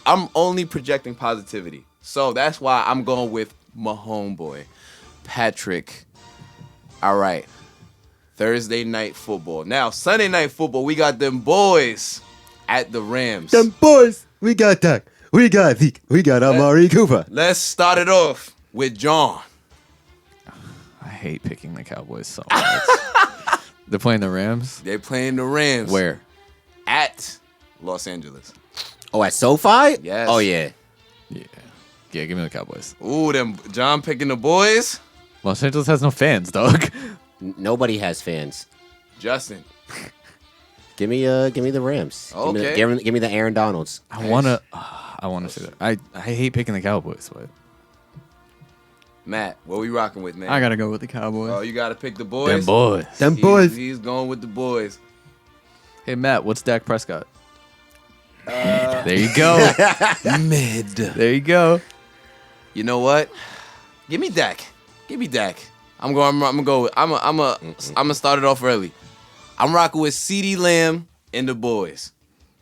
S3: I'm only projecting positivity. So that's why I'm going with my homeboy, Patrick. All right. Thursday night football. Now, Sunday night football, we got them boys at the Rams.
S1: Them boys, we got Dak, we got Zeke, we got Amari Cooper.
S3: Let's start it off with John.
S2: I hate picking the Cowboys so much. They're playing the Rams.
S3: They're playing the Rams.
S2: Where?
S3: At Los Angeles.
S1: Oh, at SoFi?
S3: Yes.
S1: Oh yeah.
S2: Yeah, give me the Cowboys.
S3: Ooh, them John picking the boys.
S2: Los Angeles has no fans, dog.
S1: Nobody has fans.
S3: Justin.
S1: Give me the Rams.
S3: Okay.
S1: Give me the Aaron Donalds.
S2: I wanna say that. I hate picking the Cowboys, but
S3: Matt, what we rocking with, man?
S6: I gotta go with the Cowboys.
S3: Oh, you got to pick the boys?
S2: them boys.
S3: He's going with the boys.
S2: Hey Matt, what's Dak Prescott? There you go.
S3: Mid.
S2: There you go.
S3: You know what? Give me Dak. I'm gonna start it off early. I'm rocking with CD Lamb and the boys.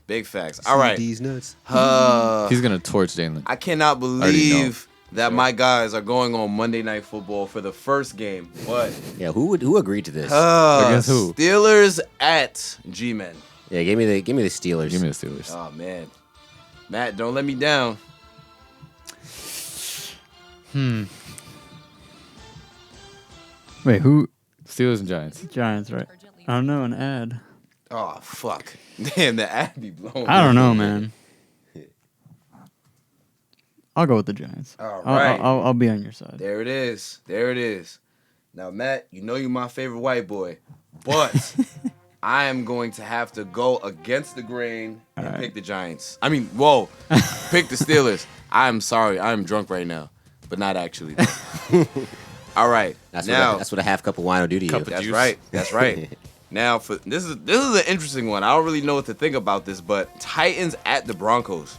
S3: Big facts. All right.
S1: These nuts.
S2: He's gonna torch Jalen.
S3: I cannot believe that my guys are going on Monday Night Football for the first game. What?
S1: Yeah, who agreed to this?
S2: Against who?
S3: Steelers at G-Men.
S1: Yeah, give me the Steelers.
S2: Give me the Steelers.
S3: Oh man, Matt, don't let me down.
S6: Wait, who?
S2: Steelers and Giants.
S6: Giants, right? I don't know, an ad.
S3: Oh fuck! Damn, the ad be blown.
S6: I don't know, man. I'll go with the Giants.
S3: All right.
S6: I'll be on your side.
S3: There it is. Now, Matt, you know you're my favorite white boy, but I am going to have to go against the grain and pick the Giants. I mean, pick the Steelers. I'm sorry, I'm drunk right now, but not actually. All right,
S1: That's
S3: now
S1: what a half cup of wine will do to you.
S3: that's right. That's right. Now, for this is an interesting one. I don't really know what to think about this, but Titans at the Broncos.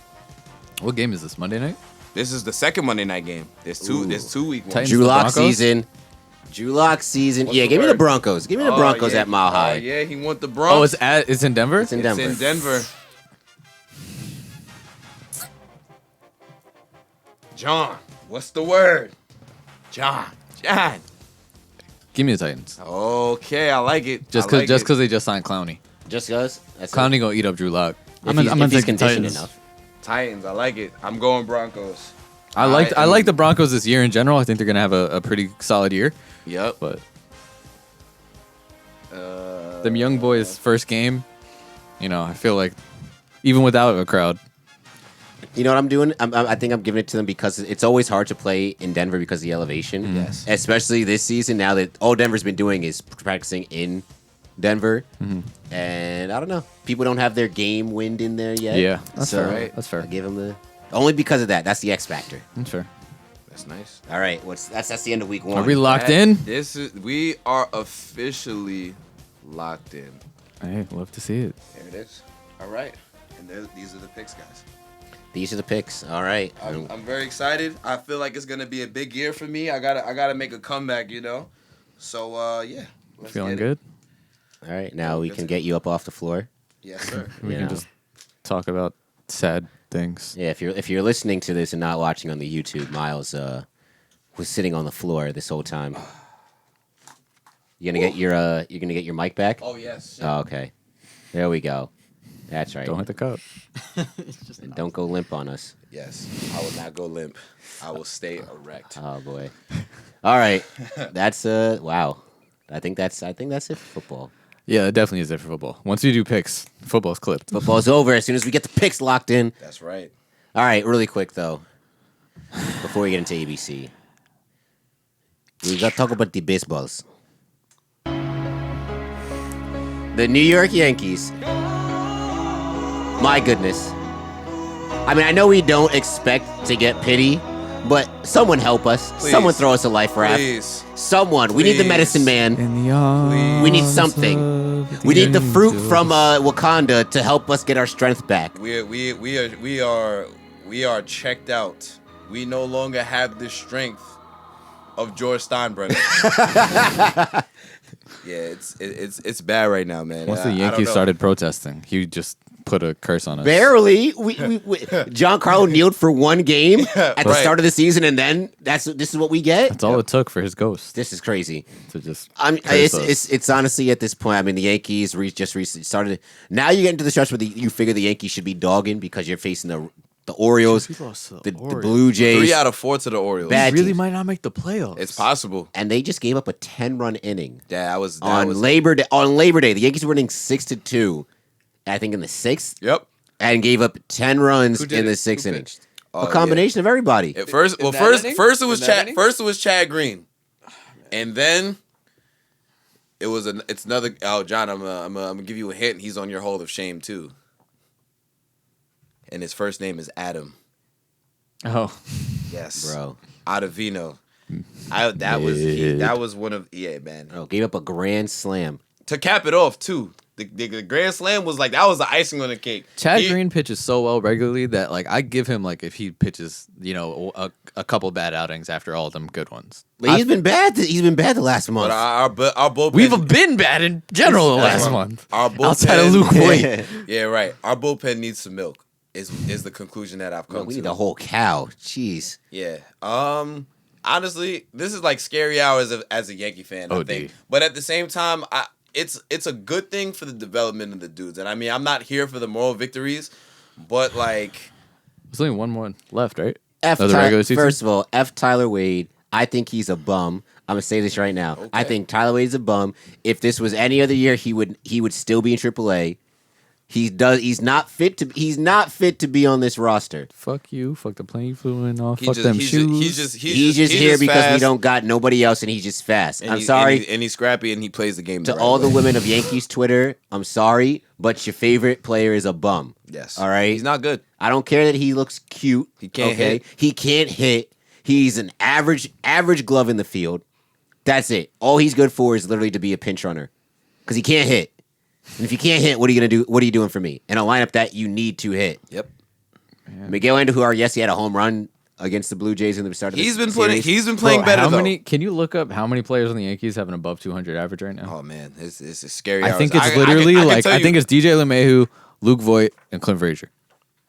S2: What game is this? Monday night?
S3: This is the second Monday night game. There's two week ones.
S2: Titans-
S1: Drew
S2: the
S1: Lock
S2: Broncos?
S1: season. Drew Lock season.
S3: What's
S1: Yeah,
S3: the
S1: give me the
S3: word?
S1: Broncos. Give me the Broncos
S3: yeah.
S1: at Mile High.
S3: Yeah, he want the
S2: Oh,
S3: Broncos.
S2: it's in Denver.
S1: It's in Denver.
S3: It's in Denver. John, what's the word? John.
S2: Give me the Titans.
S3: Okay, I like it.
S2: Just
S3: I like
S2: because
S3: it.
S2: they just signed Clowney.
S1: Just us. That's
S2: Clowney gonna eat up Drew Lock.
S6: I'm gonna
S1: if he's
S6: take the
S1: conditioned
S6: Titans.
S1: enough.
S3: Titans, I like it. I'm going Broncos.
S2: I like the Broncos this year in general. I think they're gonna have a pretty solid year.
S3: Yep.
S2: But them young boys' first game, I feel like even without a crowd,
S1: You know what I'm doing? I think I'm giving it to them because it's always hard to play in Denver because of the elevation.
S3: Yes.
S1: Especially this season now that all Denver's been doing is practicing in Denver. And I don't know. People don't have their game wind in there yet.
S2: Yeah, that's
S1: so
S2: fair. That's fair.
S1: I give them only because of that. That's the X factor.
S2: That's fair.
S3: That's nice.
S1: All right. That's the end of week one.
S2: Are we locked in?
S3: We are officially locked in.
S2: Hey, love to see it.
S3: There it is. All right. And these are the picks, guys.
S1: These are the picks. All right.
S3: I'm very excited. I feel like it's gonna be a big year for me. I gotta make a comeback, So yeah. Let's
S2: Feeling
S3: get it.
S2: good?
S1: All right. Now we can get you up off the floor.
S3: Yes, sir.
S2: We
S1: You
S2: can
S1: know.
S2: just talk about sad things.
S1: Yeah, if you're listening to this and not watching on the YouTube, Miles was sitting on the floor this whole time. You're gonna get your mic back?
S3: Oh yes.
S1: Oh, okay. There we go. That's right.
S2: Don't hit the cup.
S1: And don't go limp on us.
S3: Yes. I will not go limp. I will stay erect.
S1: Oh boy. All right. That's wow. I think that's it for football.
S2: Yeah, it definitely is it for football. Once you do picks, football's clipped.
S1: Football's over as soon as we get the picks locked in.
S3: That's right.
S1: All right, really quick though. Before we get into ABC. We gotta talk about the baseballs. The New York Yankees. My goodness. I mean, I know we don't expect to get pity, but someone help us.
S3: Please.
S1: Someone throw us a life raft.
S3: Please.
S1: Someone. We need the
S3: Please.
S1: medicine man.
S2: In the arms
S1: We need something.
S2: of
S1: We need the fruit
S2: angels.
S1: from Wakanda to help us get our strength back.
S3: We are checked out. We no longer have the strength of George Steinbrenner. Yeah, it's bad right now, man.
S2: Once
S3: I
S2: the
S3: don't
S2: Yankees
S3: know.
S2: started protesting, he just put a curse on us.
S1: Barely. We Giancarlo kneeled for one game at the
S3: Right.
S1: start of the season, and then this is what we get.
S2: That's all it took for his ghost
S1: This is crazy.
S2: to just.
S1: It's,
S2: curse us.
S1: it's honestly at this point. I mean, the Yankees just recently started. Now you get into the stretch where you figure the Yankees should be dogging because you're facing the Orioles, the Blue Jays,
S3: 3 out of 4 to the Orioles.
S1: Bad
S2: really
S1: teams.
S2: might not make the playoffs.
S3: It's possible.
S1: and they just gave up a 10-run inning
S3: Yeah, that was
S1: Labor Day. On Labor Day, the Yankees were winning 6-2. I think in the sixth,
S3: Yep.
S1: and gave up 10 runs
S3: Who did
S1: in the
S3: it?
S1: sixth
S3: Who
S1: inning.
S3: pitched?
S1: A combination of everybody.
S3: At first,
S2: In that
S3: first
S2: inning?
S3: it was
S2: In that
S3: Chad.
S2: inning?
S3: First it was Chad Green, and then it's another. Oh, John, I'm gonna give you a hint. He's on your hold of shame too, and his first name is Adam.
S2: Oh,
S3: Yes,
S1: Bro.
S3: Adavino. That was one of man.
S1: Oh, gave up a grand slam.
S3: To cap it off too, the grand slam was like that was the icing on the cake.
S2: Chad
S3: He-
S2: Green pitches so well regularly that like I give him like if he pitches a couple bad outings after all of them good ones.
S1: But he's been bad. He's been bad the last month.
S3: But our bullpen.
S2: We've been bad in general the
S3: That's
S2: last
S3: right.
S2: month.
S3: Our bullpen,
S2: Outside of Luke Voigt.
S3: Yeah, right. Our bullpen needs some milk. Is the conclusion that I've
S1: Bro,
S3: come
S1: we
S3: to.
S1: need a whole cow. Jeez.
S3: Yeah. Honestly, this is like scary hours as a Yankee fan. I
S2: OD.
S3: think. But at the same time, it's a good thing for the development of the dudes. And I mean, I'm not here for the moral victories, but like,
S2: There's only one more left, right?
S1: F.
S2: Of the regular season?
S1: First of all, F. Tyler Wade. I think he's a bum. I'm gonna say this right now. I
S3: Okay.
S1: think Tyler Wade's a bum. If this was any other year, he would still be in AAA. He's not fit to be on this roster.
S2: Fuck you. Fuck the plane you flew in off.
S3: he
S2: Fuck
S3: just,
S2: them
S3: he's
S2: shoes.
S3: just
S1: He's just here because we
S3: fast,
S1: don't got nobody else, and he's just fast.
S3: and
S1: I'm
S3: he-
S1: sorry
S3: and he's scrappy and he plays the game.
S1: to
S3: the right
S1: all the
S3: way.
S1: women of Yankees Twitter. I'm sorry, but your favorite player is a bum.
S3: Yes.
S1: All right.
S3: He's not good.
S1: I don't care that he looks cute.
S3: He can't
S1: okay?
S3: hit.
S1: He can't hit. He's an average glove in the field. That's it. All he's good for is literally to be a pinch runner because he can't hit. And if you can't hit, what are you gonna do? What are you doing for me? In a lineup that you need to hit.
S3: Yep.
S1: Miguel Andujar, yes, he had a home run against the Blue Jays in the start of the
S3: He's been
S1: series.
S3: playing better
S2: how
S3: though.
S2: many? Can you look up how many players on the Yankees have an above 200 average right now?
S3: Oh man, it's a scary.
S2: I
S3: hours.
S2: think it's
S3: I can
S2: literally
S3: tell
S2: I
S3: you-
S2: think it's DJ LeMahieu, Luke Voigt, and Clint Frazier,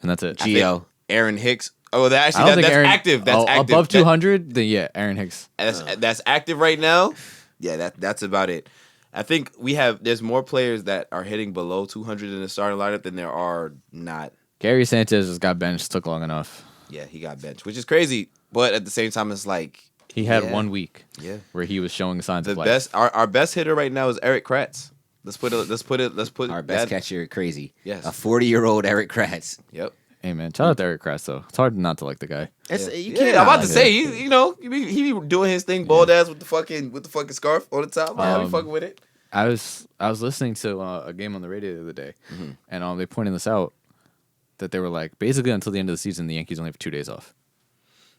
S2: and that's it.
S1: Gio.
S3: Aaron Hicks. Oh, that
S2: I don't think
S3: that's
S2: Aaron,
S3: active. That's
S2: oh,
S3: active.
S2: above
S3: That-
S2: 200. Then yeah, Aaron Hicks.
S3: That's active right now. Yeah, that's about it. I think there's more players that are hitting below 200 in the starting lineup than there are not.
S2: Gary Sanchez just got benched. Took long enough.
S3: Yeah, he got benched, which is crazy. But at the same time, it's like
S2: He had
S3: yeah,
S2: 1 week
S3: Yeah,
S2: where he was showing signs
S3: the
S2: of life.
S3: best. Our best hitter right now is Eric Kratz. Let's put
S1: Our best
S3: that-
S1: catcher, crazy.
S3: Yes.
S1: A 40-year-old Eric Kratz.
S3: Yep.
S2: Hey man, shout out to Eric Kress though. It's hard not to like the guy.
S1: You
S3: Yeah,
S1: can't
S3: I'm about
S1: not
S3: to
S1: like
S3: say,
S1: it.
S3: he be doing his thing, bald ass with the fucking scarf all the time. I be
S2: Um,
S3: fucking with it.
S2: I was listening to a game on the radio the other day, and they pointed this out that they were like basically until the end of the season the Yankees only have 2 days off.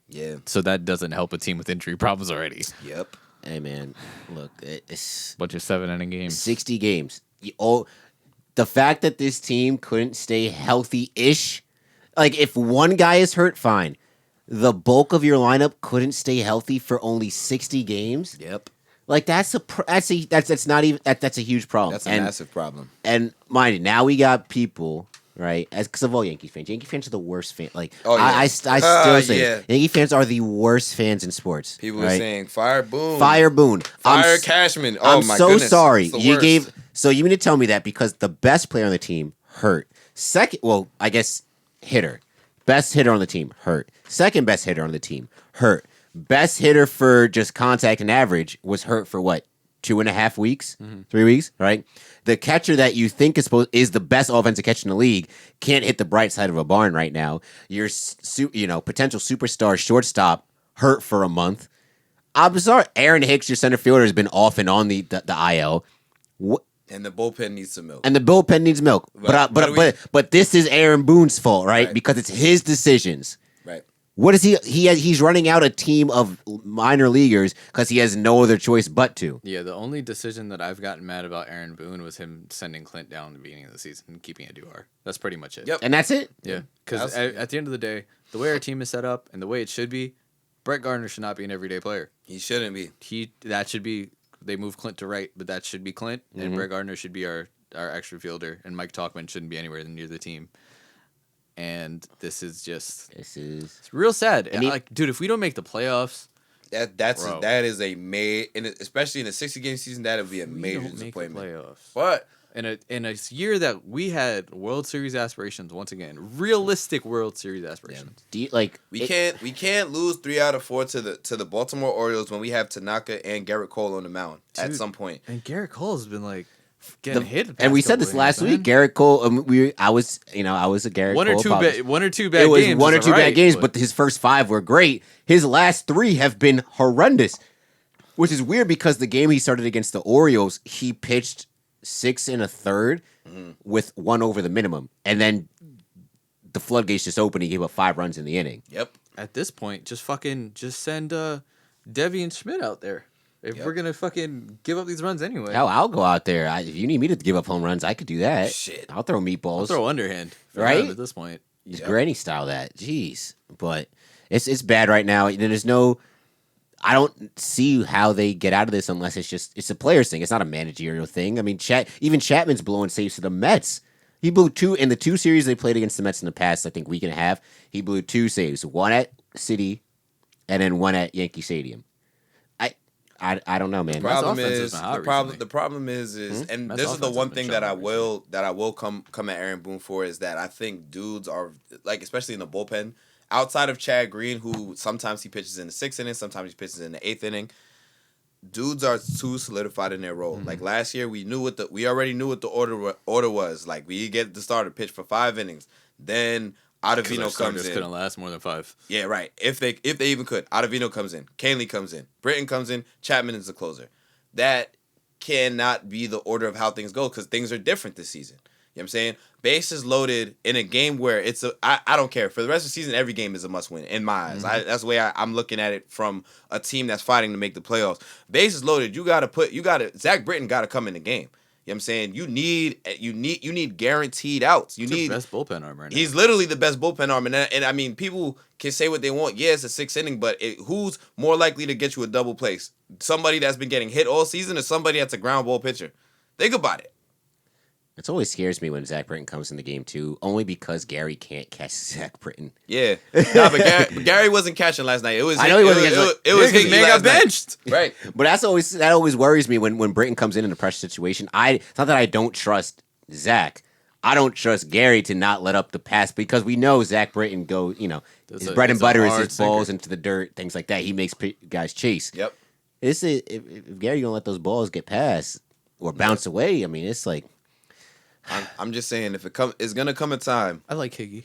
S3: Yeah.
S2: So that doesn't help a team with injury problems already.
S3: Yep.
S1: Hey man, look, it's
S2: Bunch of 7-inning games.
S1: 60 games. The fact that this team couldn't stay healthy-ish, like if one guy is hurt, fine. The bulk of your lineup couldn't stay healthy for only 60 games.
S3: Yep.
S1: Like that's not even that's a huge problem.
S3: That's a massive problem.
S1: And mind you, now we got people right as because of all Yankee fans. Yankee fans are the worst fan. Like I still say Yankee fans are the worst fans in sports.
S3: People are saying fire Boone,
S1: fire
S3: Cashman.
S1: I'm
S3: my
S1: so
S3: goodness.
S1: sorry. You gave. So you mean to tell me that because the best player on the team hurt. Second, well, I guess hitter. Best hitter on the team hurt. Second best hitter on the team hurt. Best hitter for just contact and average was hurt for what? 2.5 weeks, 3 weeks, right? The catcher that you think is the best offensive catcher in the league can't hit the bright side of a barn right now. Your potential superstar shortstop hurt for a month. I'm sorry, Aaron Hicks, your center fielder, has been off and on the IL.
S3: And the bullpen needs some milk.
S1: But this is Aaron Boone's fault, right? Because it's his decisions.
S3: Right.
S1: What is he's running out a team of minor leaguers because he has no other choice but to.
S2: Yeah, the only decision that I've gotten mad about Aaron Boone was him sending Clint down at the beginning of the season and keeping Aduar. That's pretty much it.
S3: Yep.
S1: And that's it?
S2: Yeah. Because at the end of the day, the way our team is set up and the way it should be, Brett Gardner should not be an everyday player.
S3: He shouldn't be.
S2: That should be, they move Clint to right, but that should be Clint, and Brett Gardner should be our extra fielder, and Mike Talkman shouldn't be anywhere near the team. And this is it's real sad. And dude, if we don't make the playoffs,
S3: that is especially in a 60-game season, that would be a major disappointment.
S2: Playoffs.
S3: But
S2: in a year that we had World Series aspirations once again, realistic World Series aspirations.
S1: Do you
S3: we can't lose 3 out of 4 to the Baltimore Orioles when we have Tanaka and Garrett Cole on the mound at some point.
S2: And Garrett Cole has been like getting hit.
S1: And we said this last week. Garrett Cole. I was a Garrett Cole.
S2: One or two bad games.
S1: It was one or two bad games, but his first 5 were great. His last 3 have been horrendous, which is weird because the game he started against the Orioles, he pitched 6 1/3 with 1 over the minimum, and then the floodgates just opened. He gave up 5 runs in the inning.
S3: Yep.
S2: At this point, just send Devi and Schmidt out there. If we're gonna fucking give up these runs anyway.
S1: Hell, I'll go out there. If you need me to give up home runs, I could do that.
S3: Shit.
S1: I'll throw meatballs.
S2: I'll throw underhand.
S1: Right?
S2: At this point.
S1: Just granny style that. Jeez. But it's bad right now. There's no... I don't see how they get out of this unless it's a players thing. It's not a managerial thing. I mean, even Chapman's blowing saves to the Mets. He blew 2 in the 2 series they played against the Mets in the past, I think, week and a half. He blew 2 saves, 1 at City and then 1 at Yankee Stadium. I don't know, man.
S3: The problem is, and this is the one thing that I will come at Aaron Boone for is that I think dudes are like, especially in the bullpen, outside of Chad Green, who sometimes he pitches in the 6th inning, sometimes he pitches in the 8th inning. Dudes are too solidified in their role. Like last year, we already knew what the order was. Like we get the starter pitch for 5 innings, then Ottavino comes in.
S2: Couldn't last more than 5.
S3: Yeah, right. If they even could, Ottavino comes in, Canely comes in, Britton comes in, Chapman is the closer. That cannot be the order of how things go because things are different this season. You know what I'm saying? Bases loaded in a game where I don't care. For the rest of the season, every game is a must-win in my eyes. That's the way I'm looking at it from a team that's fighting to make the playoffs. Bases loaded, Zach Britton got to come in the game. You know what I'm saying? You need guaranteed outs.
S2: He's the best bullpen arm right now.
S3: He's literally the best bullpen arm. And I mean, people can say what they want. Yeah, it's a 6th inning, but who's more likely to get you a double place? Somebody that's been getting hit all season or somebody that's a ground ball pitcher? Think about it.
S1: It always scares me when Zach Britton comes in the game, too, only because Gary can't catch Zach Britton.
S3: Yeah. But Gary wasn't catching last night.
S1: I know he wasn't catching.
S3: It was Higgy
S2: man got benched.
S3: Right.
S1: But that always worries me when Britton comes in a pressure situation. It's not that I don't trust Zach. I don't trust Gary to not let up the pass because we know Zach Britton his bread and butter is his balls into the dirt, things like that. He makes guys chase.
S3: Yep.
S1: If Gary gonna let those balls get past or bounce away, I mean, it's like...
S3: I'm just saying, it's gonna come a time.
S2: I like Higgy.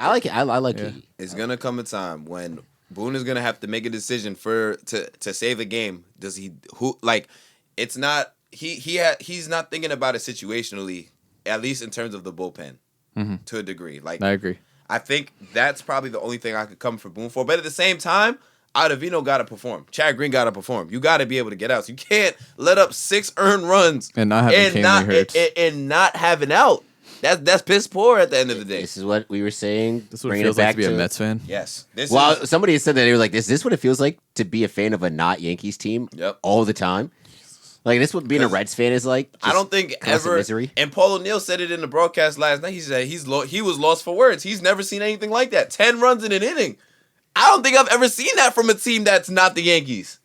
S1: I like it. I like Higgy.
S3: It's gonna come a time when Boone is gonna have to make a decision to save a game. It's not he's not thinking about it situationally, at least in terms of the bullpen, to a degree. Like
S2: I agree.
S3: I think that's probably the only thing I could come for Boone for. But at the same time, Ottavino got to perform. Chad Green got to perform. You got to be able to get out. So you can't let up 6 earned runs
S2: and not have
S3: and not have an out. That's piss poor at the end of the day.
S1: This is what we were saying.
S2: This is what it
S1: bringing
S2: feels
S1: it
S2: like
S1: back
S2: to be a Mets fan.
S3: Yes. This
S1: Well,
S3: is
S1: somebody said that they were like, "Is this what it feels like to be a fan of a not Yankees team
S3: Yep.
S1: all the time?" Like this, what being a Reds fan is like.
S3: I don't think
S1: constant
S3: ever.
S1: misery.
S3: And Paul O'Neill said it in the broadcast last night. He said he was lost for words. He's never seen anything like that. 10 runs in an inning. I don't think I've ever seen that from a team that's not the Yankees.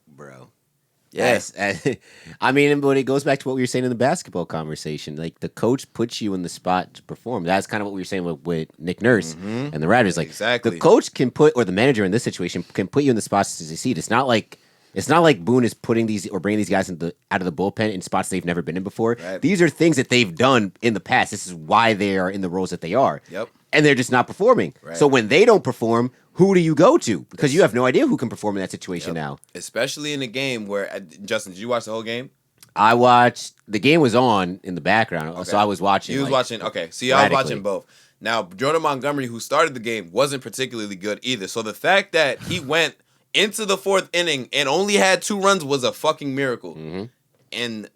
S1: Bro. Yes. I mean, but it goes back to what we were saying in the basketball conversation. Like, the coach puts you in the spot to perform. That's kind of what we were saying with Nick Nurse and the Raptors. Like,
S3: Exactly.
S1: the coach can put, or the manager in this situation, can put you in the spots to succeed. It's not like Boone is putting these or bringing these guys out of the bullpen in spots they've never been in before.
S3: Right.
S1: These are things that they've done in the past. This is why they are in the roles that they are.
S3: Yep.
S1: And they're just not performing.
S3: Right.
S1: So when they don't perform, who do you go to? Because you have no idea who can perform in that situation now.
S3: Especially in a game where Justin, did you watch the whole game?
S1: I watched the game was on in the background, so I was watching.
S3: He was
S1: like,
S3: watching. Okay, see, I was
S1: radically.
S3: watching both. Now, Jordan Montgomery, who started the game, wasn't particularly good either. So the fact that he went into the 4th inning and only had 2 runs was a fucking miracle.
S1: Mm-hmm.
S3: And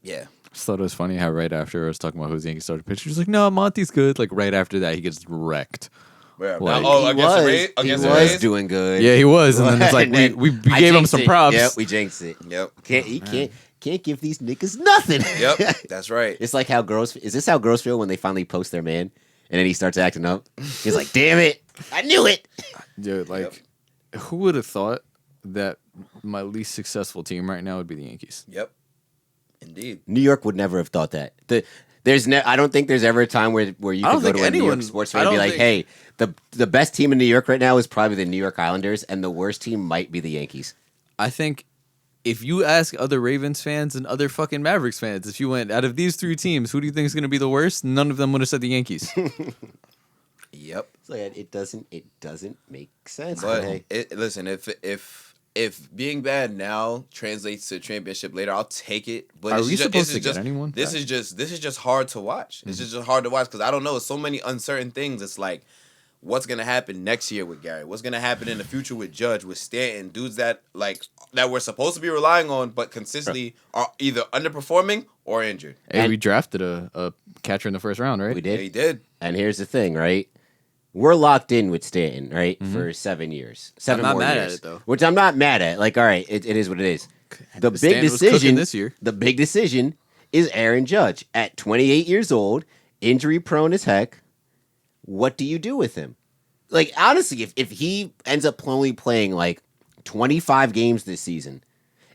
S3: yeah,
S2: I just thought it was funny how right after I was talking about who's Yankees starting pitcher, he's like, "No, Monty's good." Like right after that, he gets wrecked.
S3: where?
S2: Like,
S3: Oh,
S1: He
S3: against the
S1: was,
S3: Rays?
S1: he
S3: Against the
S1: was
S3: Rays?
S1: doing good.
S2: Yeah, he was, and then it's like
S1: And then
S2: we
S1: I
S2: gave him
S1: jinxed
S2: some
S1: it.
S2: props.
S1: Yep, we jinxed it.
S3: Yep.
S1: Can't give these niggas nothing.
S3: Yep, that's right.
S1: It's like how girls. Is this how girls feel when they finally post their man, and then he starts acting up? He's like, "Damn it, I knew it."
S2: Yeah, like who would have thought that my least successful team right now would be the Yankees?
S3: Yep. Indeed.
S1: New York would never have thought that. I don't think there's ever a time where you
S2: I
S1: can
S2: don't
S1: go
S2: think
S1: to a New York
S2: anyone-
S1: sports
S2: I
S1: fan and be
S2: don't
S1: like,
S2: think-
S1: "Hey, the best team in New York right now is probably the New York Islanders, and the worst team might be the Yankees."
S2: I think if you ask other Ravens fans and other fucking Mavericks fans, if you went out of these 3 teams, who do you think is going to be the worst? None of them would have said the Yankees.
S3: Yep.
S1: It's like, it doesn't make sense.
S3: But
S1: hey.
S3: listen, if being bad now translates to championship later, I'll take it. But
S2: Are
S3: it's
S2: we
S3: just,
S2: supposed
S3: this
S2: to
S3: is
S2: get
S3: just,
S2: anyone
S3: This
S2: back?
S3: is just hard to watch. It's just hard to watch because I don't know. It's so many uncertain things. It's like, what's gonna happen next year with Gary? What's gonna happen in the future with Judge, with Stanton, dudes that we're supposed to be relying on, but consistently are either underperforming or injured.
S2: Hey, we drafted a catcher in the first round, right?
S1: We
S3: Yeah,
S1: did.
S3: he did.
S1: And here's the thing, right? We're locked in with Stanton, right, for 7 years. 7
S2: not
S1: more
S2: mad at
S1: years.
S2: it, though.
S1: Which I'm not mad at. Like, all right, it is what it is. The big
S2: Stanton was cooking
S1: decision
S2: this year.
S1: The big decision is Aaron Judge at 28 years old, injury prone as heck. What do you do with him? Like, honestly, if he ends up only playing like 25 games this season,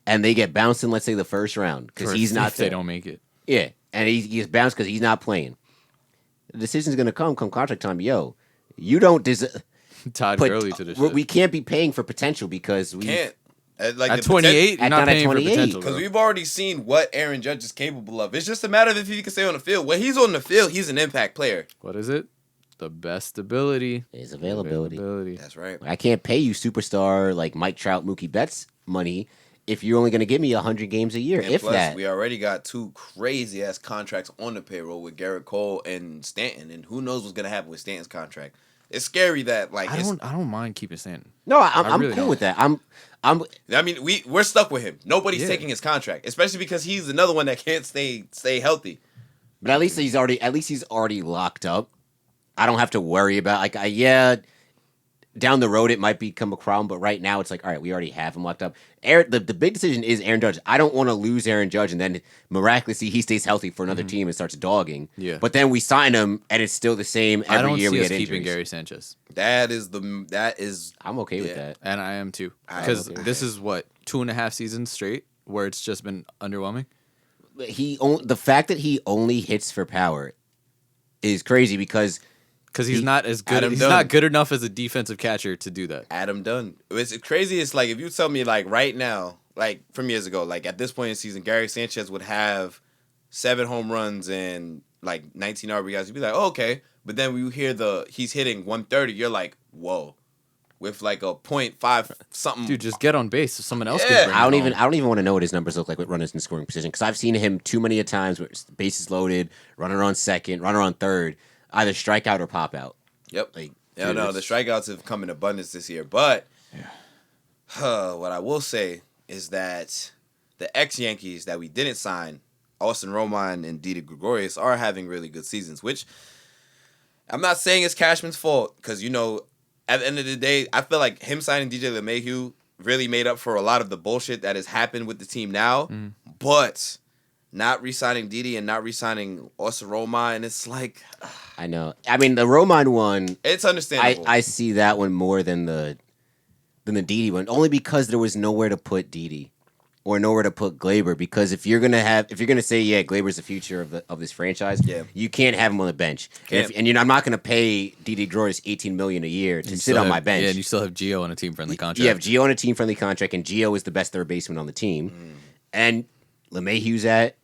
S1: and they get bounced in, let's say, the first round because
S2: Or
S1: he's not
S2: if they
S1: there.
S2: don't make it.
S1: Yeah, and he gets bounced because he's not playing. The decision's going to come contract time. Yo, you don't deserve.
S2: Todd
S1: But
S2: Gurley to this
S1: we can't be paying for potential because we
S3: Can't.
S2: At
S3: the
S2: 28, you're
S1: At
S2: not
S1: not at
S2: paying for
S1: 28.
S2: potential.
S3: Because
S2: bro.
S3: we've already seen what Aaron Judge is capable of. It's just a matter of if he can stay on the field. When he's on the field, he's an impact player.
S2: What is it? The best ability.
S1: His availability.
S3: That's right.
S1: I can't pay you superstar like Mike Trout, Mookie Betts money if you're only going to give me 100 games a year,
S3: And
S1: if
S3: plus,
S1: that.
S3: we already got 2 crazy ass contracts on the payroll with Garrett Cole and Stanton, and who knows what's gonna happen with Stanton's contract. It's scary that like
S2: I don't mind keeping Stanton.
S1: No,
S2: I
S1: I'm
S2: really
S1: cool
S2: don't.
S1: with that. I'm
S3: I mean, we're stuck with him. Nobody's
S2: Yeah.
S3: taking his contract, especially because he's another one that can't stay healthy.
S1: but at least he's already locked up. I don't have to worry about down the road it might become a problem, but right now it's like, all right, we already have him locked up. The big decision is Aaron Judge. I don't want to lose Aaron Judge and then miraculously he stays healthy for another team and starts dogging.
S2: Yeah.
S1: But then we sign him and it's still the same
S2: I
S1: every
S2: don't
S1: year
S2: see
S1: we
S2: us
S1: get
S2: keeping
S1: injuries.
S2: Gary Sanchez.
S3: That is
S1: I'm okay with
S3: Yeah.
S1: that.
S2: And I am too.
S3: I am
S2: Because
S3: okay with
S2: this is what, 2.5 seasons straight where it's just been underwhelming.
S1: The fact that he only hits for power is crazy because
S2: Because he's not as good.
S3: Adam
S2: He's
S3: Dunn.
S2: not good enough as a defensive catcher to do that.
S3: Adam Dunn. It's crazy. It's like if you tell me like right now, like from years ago, like at this point in the season, Gary Sanchez would have 7 home runs and like 19 RBIs. You'd be like, oh, okay. But then when you hear he's hitting 130, you're like, whoa. With like a .5 something.
S2: Dude, just get on base so someone else
S3: Yeah.
S2: can bring
S1: I
S2: it
S1: don't
S2: home.
S1: even want to know what his numbers look like with runners in scoring position because I've seen him too many a times where it's bases loaded, runner on second, runner on third, either strike out or pop out.
S3: Yep.
S1: Like,
S3: Yeah,
S1: dude,
S3: no, the
S1: it's-
S3: strikeouts have come in abundance this year. But what I will say is that the ex-Yankees that we didn't sign Austin Romine and Didi Gregorius are having really good seasons, which I'm not saying it's Cashman's fault because, you know, at the end of the day, I feel like him signing DJ LeMahieu really made up for a lot of the bullshit that has happened with the team now. But not re-signing Didi and not re-signing Austin Romine, it's like...
S1: I know. I mean, the Romine one,
S3: It's understandable.
S1: I see that one more than the Didi one, only because there was nowhere to put Didi or nowhere to put Glaber. Because if you're gonna say, yeah, Glaber's the future of this franchise,
S3: Yeah.
S1: you can't have him on the bench.
S3: Can't.
S1: I'm not gonna pay Didi Gregorius $18 million a year to sit on my bench.
S2: Yeah, and you still have Gio on a team-friendly contract.
S1: You have Gio on a team-friendly contract, and Gio is the best third baseman on the team. And LeMahieu's at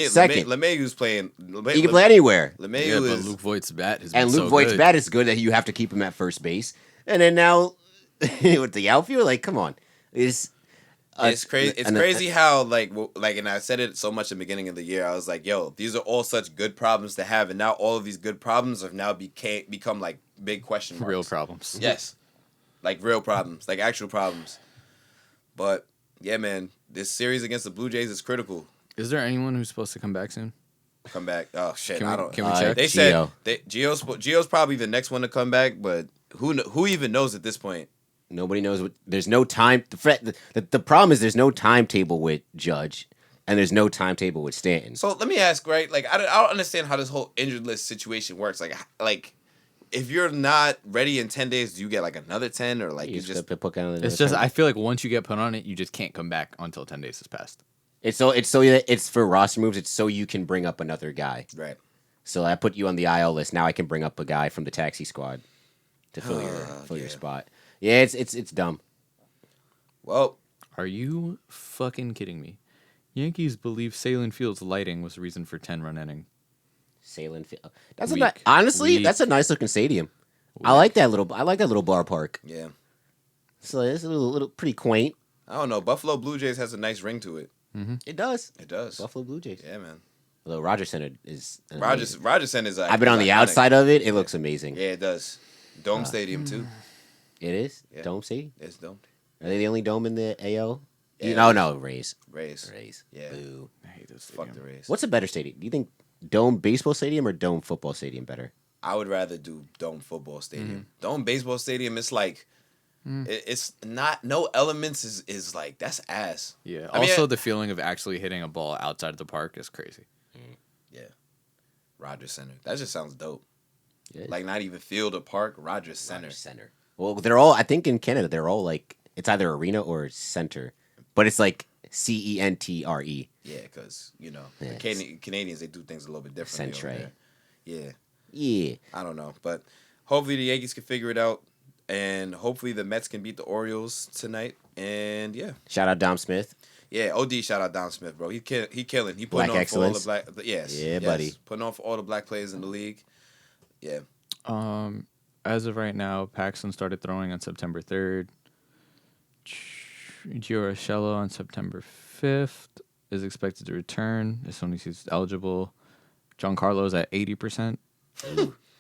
S1: second.
S3: LeMahieu's playing...
S1: he can play anywhere.
S3: LeMahieu
S2: Yeah, but
S3: is...
S2: Luke Voigt's bat has been
S1: And
S2: so
S1: Luke Voigt's
S2: good.
S1: bat is good that you have to keep him at first base. And then now with the outfield, like, come on.
S3: It's crazy. It's crazy how and I said it so much in the beginning of the year. I was like, "Yo, these are all such good problems to have," and now all of these good problems have now become like big question marks.
S2: Real problems.
S3: Yes, like real problems, like actual problems. But yeah, man, this series against the Blue Jays is critical.
S2: Is there anyone who's supposed to come back soon?
S3: Come back. Oh shit,
S2: Can we-
S3: I don't.
S2: can we check?
S3: They
S1: Gio.
S3: said Gio's probably the next one to come back, but who even knows at this point?
S1: Nobody knows what. There's no time. The problem is there's no timetable with Judge, and there's no timetable with Stanton.
S3: So let me ask, right? Like, I don't understand how this whole injured list situation works. Like, if you're not ready in 10 days, do you get like another 10 or like you just?
S2: It's just I feel like once you get put on it, you just can't come back until 10 days has passed.
S1: It's for roster moves. It's so you can bring up another guy.
S3: Right.
S1: So I put you on the IL list. Now I can bring up a guy from the taxi squad to fill your spot. Yeah, it's dumb.
S3: Well,
S2: Are you fucking kidding me? Yankees believe Salem Field's lighting was the reason for 10-run inning.
S1: Sailing field. That's
S2: Weak.
S1: honestly,
S2: Weak.
S1: that's a nice looking stadium. I like that little ballpark.
S3: yeah.
S1: So it's a little pretty quaint.
S3: I don't know. Buffalo Blue Jays has a nice ring to it.
S1: It does.
S3: It does.
S1: Buffalo Blue Jays.
S3: Yeah, man.
S1: Although Rogers Center is amazing.
S3: Rogers Center is.
S1: I've been on the outside of it. It looks amazing.
S3: Yeah, it does. Dome Stadium too.
S1: It is
S3: Yeah.
S1: Dome City.
S3: It's dome.
S1: Are they the only dome in the AL?
S3: Yeah.
S1: No, Rays.
S3: Rays.
S1: Yeah.
S3: Yeah.
S1: Boo.
S2: I hate this
S3: Fuck the Rays.
S1: What's a better stadium? Do you think Dome Baseball Stadium or Dome Football Stadium better?
S3: I would rather do Dome Football Stadium. Dome Baseball Stadium. It's like. It's not no elements is like that's ass.
S2: Yeah.
S3: I mean,
S2: Also, the feeling of actually hitting a ball outside of the park is crazy.
S3: Yeah. Rogers Center. That just sounds dope.
S1: Yeah.
S3: Like not even field or park, Rogers Center.
S1: Center. Well, they're all. I think in Canada they're all like it's either arena or center, but it's like CENTRE.
S3: Yeah, because you know
S1: Yeah,
S3: the Canadians they do things a little bit differently.
S1: Centre.
S3: Over there. Yeah,
S1: Yeah.
S3: I don't know, but hopefully the Yankees can figure it out, and hopefully the Mets can beat the Orioles tonight. And yeah,
S1: Shout out Dom Smith.
S3: yeah. OD shout out Don Smith, bro. He killing. He putting
S1: Black
S3: on
S1: excellence.
S3: for all the black. Yes,
S1: Yeah,
S3: yes.
S1: buddy.
S3: Putting on for all the black players in the league. Yeah.
S2: As of right now, Paxton started throwing on September 3rd. Gio Urshela on September 5th is expected to return as soon as he's eligible. Giancarlo's at 80%.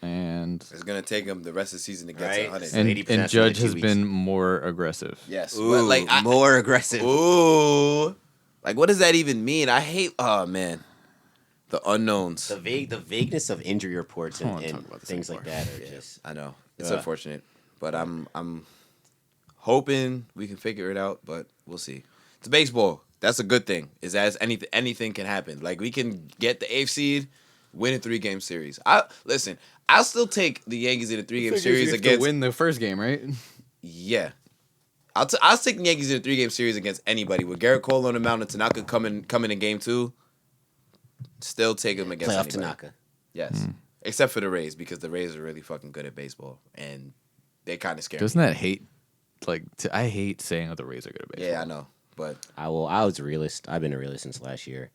S2: And
S3: It's gonna take him the rest of the season to get to
S1: Right.
S3: 100.
S1: And- 80%
S2: and Judge
S1: in 2
S2: has
S1: weeks.
S2: been more aggressive.
S3: Yes,
S1: Ooh,
S3: but, like
S1: more aggressive.
S3: Ooh, like what does that even mean? I hate. Oh man, the unknowns.
S1: The vagueness of injury reports
S2: I don't
S1: and,
S2: wanna talk
S1: and
S2: about this
S1: things like
S2: anymore.
S1: that are
S3: Yeah,
S1: just.
S3: I know it's
S1: Ugh.
S3: unfortunate, but I'm hoping we can figure it out. But we'll see. It's baseball. That's a good thing. Is as anything can happen. Like we can get the 8th seed, win a 3-game series. I'll still take the Yankees in a 3-game series against.
S2: win the first game, right?
S3: Yeah. I'll take the Yankees in a 3-game series against anybody. With Garrett Cole on the mound and Tanaka coming in game 2, still take them against
S1: Playoff
S3: anybody.
S1: Tanaka.
S3: Yes. Except for the Rays, because the Rays are really fucking good at baseball. And they kind of scare
S2: Doesn't
S3: me.
S2: that hate? I hate saying that the Rays are good at baseball.
S3: Yeah, I know. But
S1: I was a realist. I've been a realist since last year.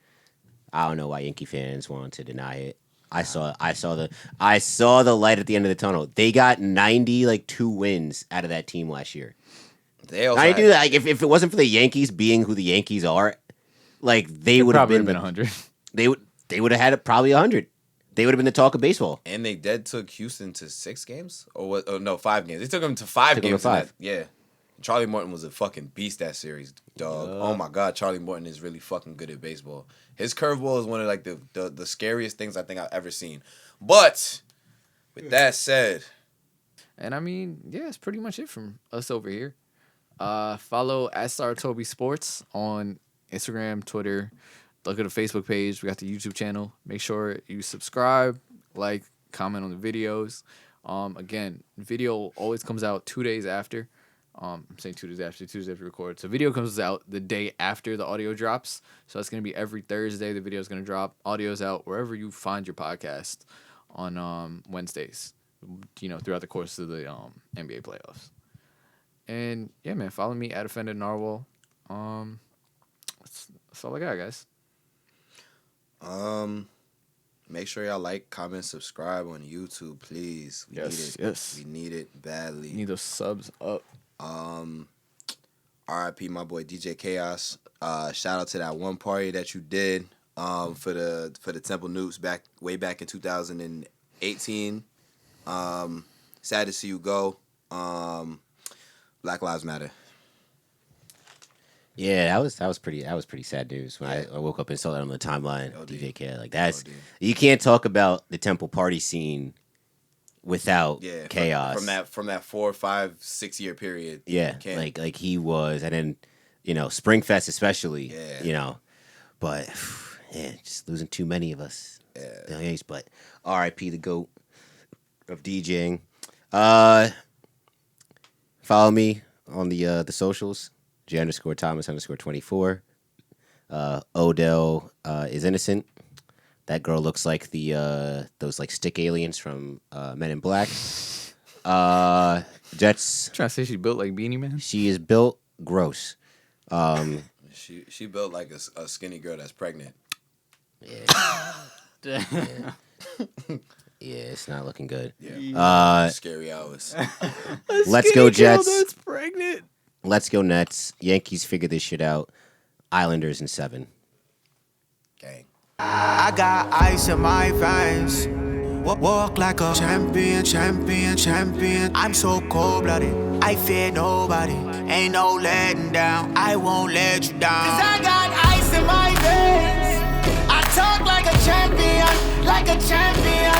S1: I don't know why Yankee fans want to deny it. I saw the light at the end of the tunnel. They got 2 wins out of that team last year.
S3: they also
S1: I do that. Like, if it wasn't for the Yankees being who the Yankees are, like they would have
S2: Probably
S1: been,
S2: been 100.
S1: They would have had probably 100. They would have been the talk of baseball.
S3: And they took Houston to 6 games? Or what? Oh, no, 5 games. They took them to 5
S1: Took them to
S3: games.
S1: 5.
S3: Yeah. Charlie Morton was a fucking beast that series, dog.
S1: Yeah.
S3: Oh my god, Charlie Morton is really fucking good at baseball. His curveball is one of like the scariest things I think I've ever seen. But with that said,
S2: And I mean, yeah, it's pretty much it from us over here. Follow @StarToby Sports on Instagram, Twitter. Look at the Facebook page. We got the YouTube channel. Make sure you subscribe, like, comment on the videos. Again, video always comes out 2 days after. I'm saying 2 days after, 2 days after record. So video comes out the day after the audio drops. So that's going to be every Thursday. The video is going to drop. Audio's out wherever you find your podcast on Wednesdays, throughout the course of the NBA playoffs. And yeah, man, follow me at Offended Narwhal. That's all I got, guys.
S3: make sure y'all like, comment, subscribe on YouTube, please. We need it.
S2: Yes.
S3: We need it badly.
S2: Need those subs up.
S3: RIP my boy DJ Chaos. Shout out to that one party that you did for the Temple Noobs way back in 2018. Sad to see you go. Black Lives Matter.
S1: Yeah, that was pretty sad news when I woke up and saw that on the timeline. DJ Chaos, like that's you can't talk about the Temple party scene without chaos
S3: from that 4, 5, 6 year period.
S1: Yeah, like he was, and then Springfest especially.
S3: Yeah,
S1: but yeah, just losing too many of us.
S3: Yeah,
S1: but R.I.P. the GOAT of DJing. Follow me on the socials. J_Thomas_24. Odell is innocent. That girl looks like those like stick aliens from Men in Black. Jets.
S2: Trying to say she built like Beanie Man.
S1: She is built gross.
S3: She built like a skinny girl that's pregnant.
S1: Yeah. Yeah, it's not looking good.
S3: Yeah. Scary hours.
S1: Let's go Jets.
S2: That's pregnant.
S1: Let's go Nets. Yankees figure this shit out. Islanders in 7.
S3: Gang.
S5: I got ice in my veins. Walk like a champion, champion, champion. I'm so cold-blooded, I fear nobody. Ain't no letting down, I won't let you down. 'Cause I got ice in my veins. I talk like a champion, like a champion.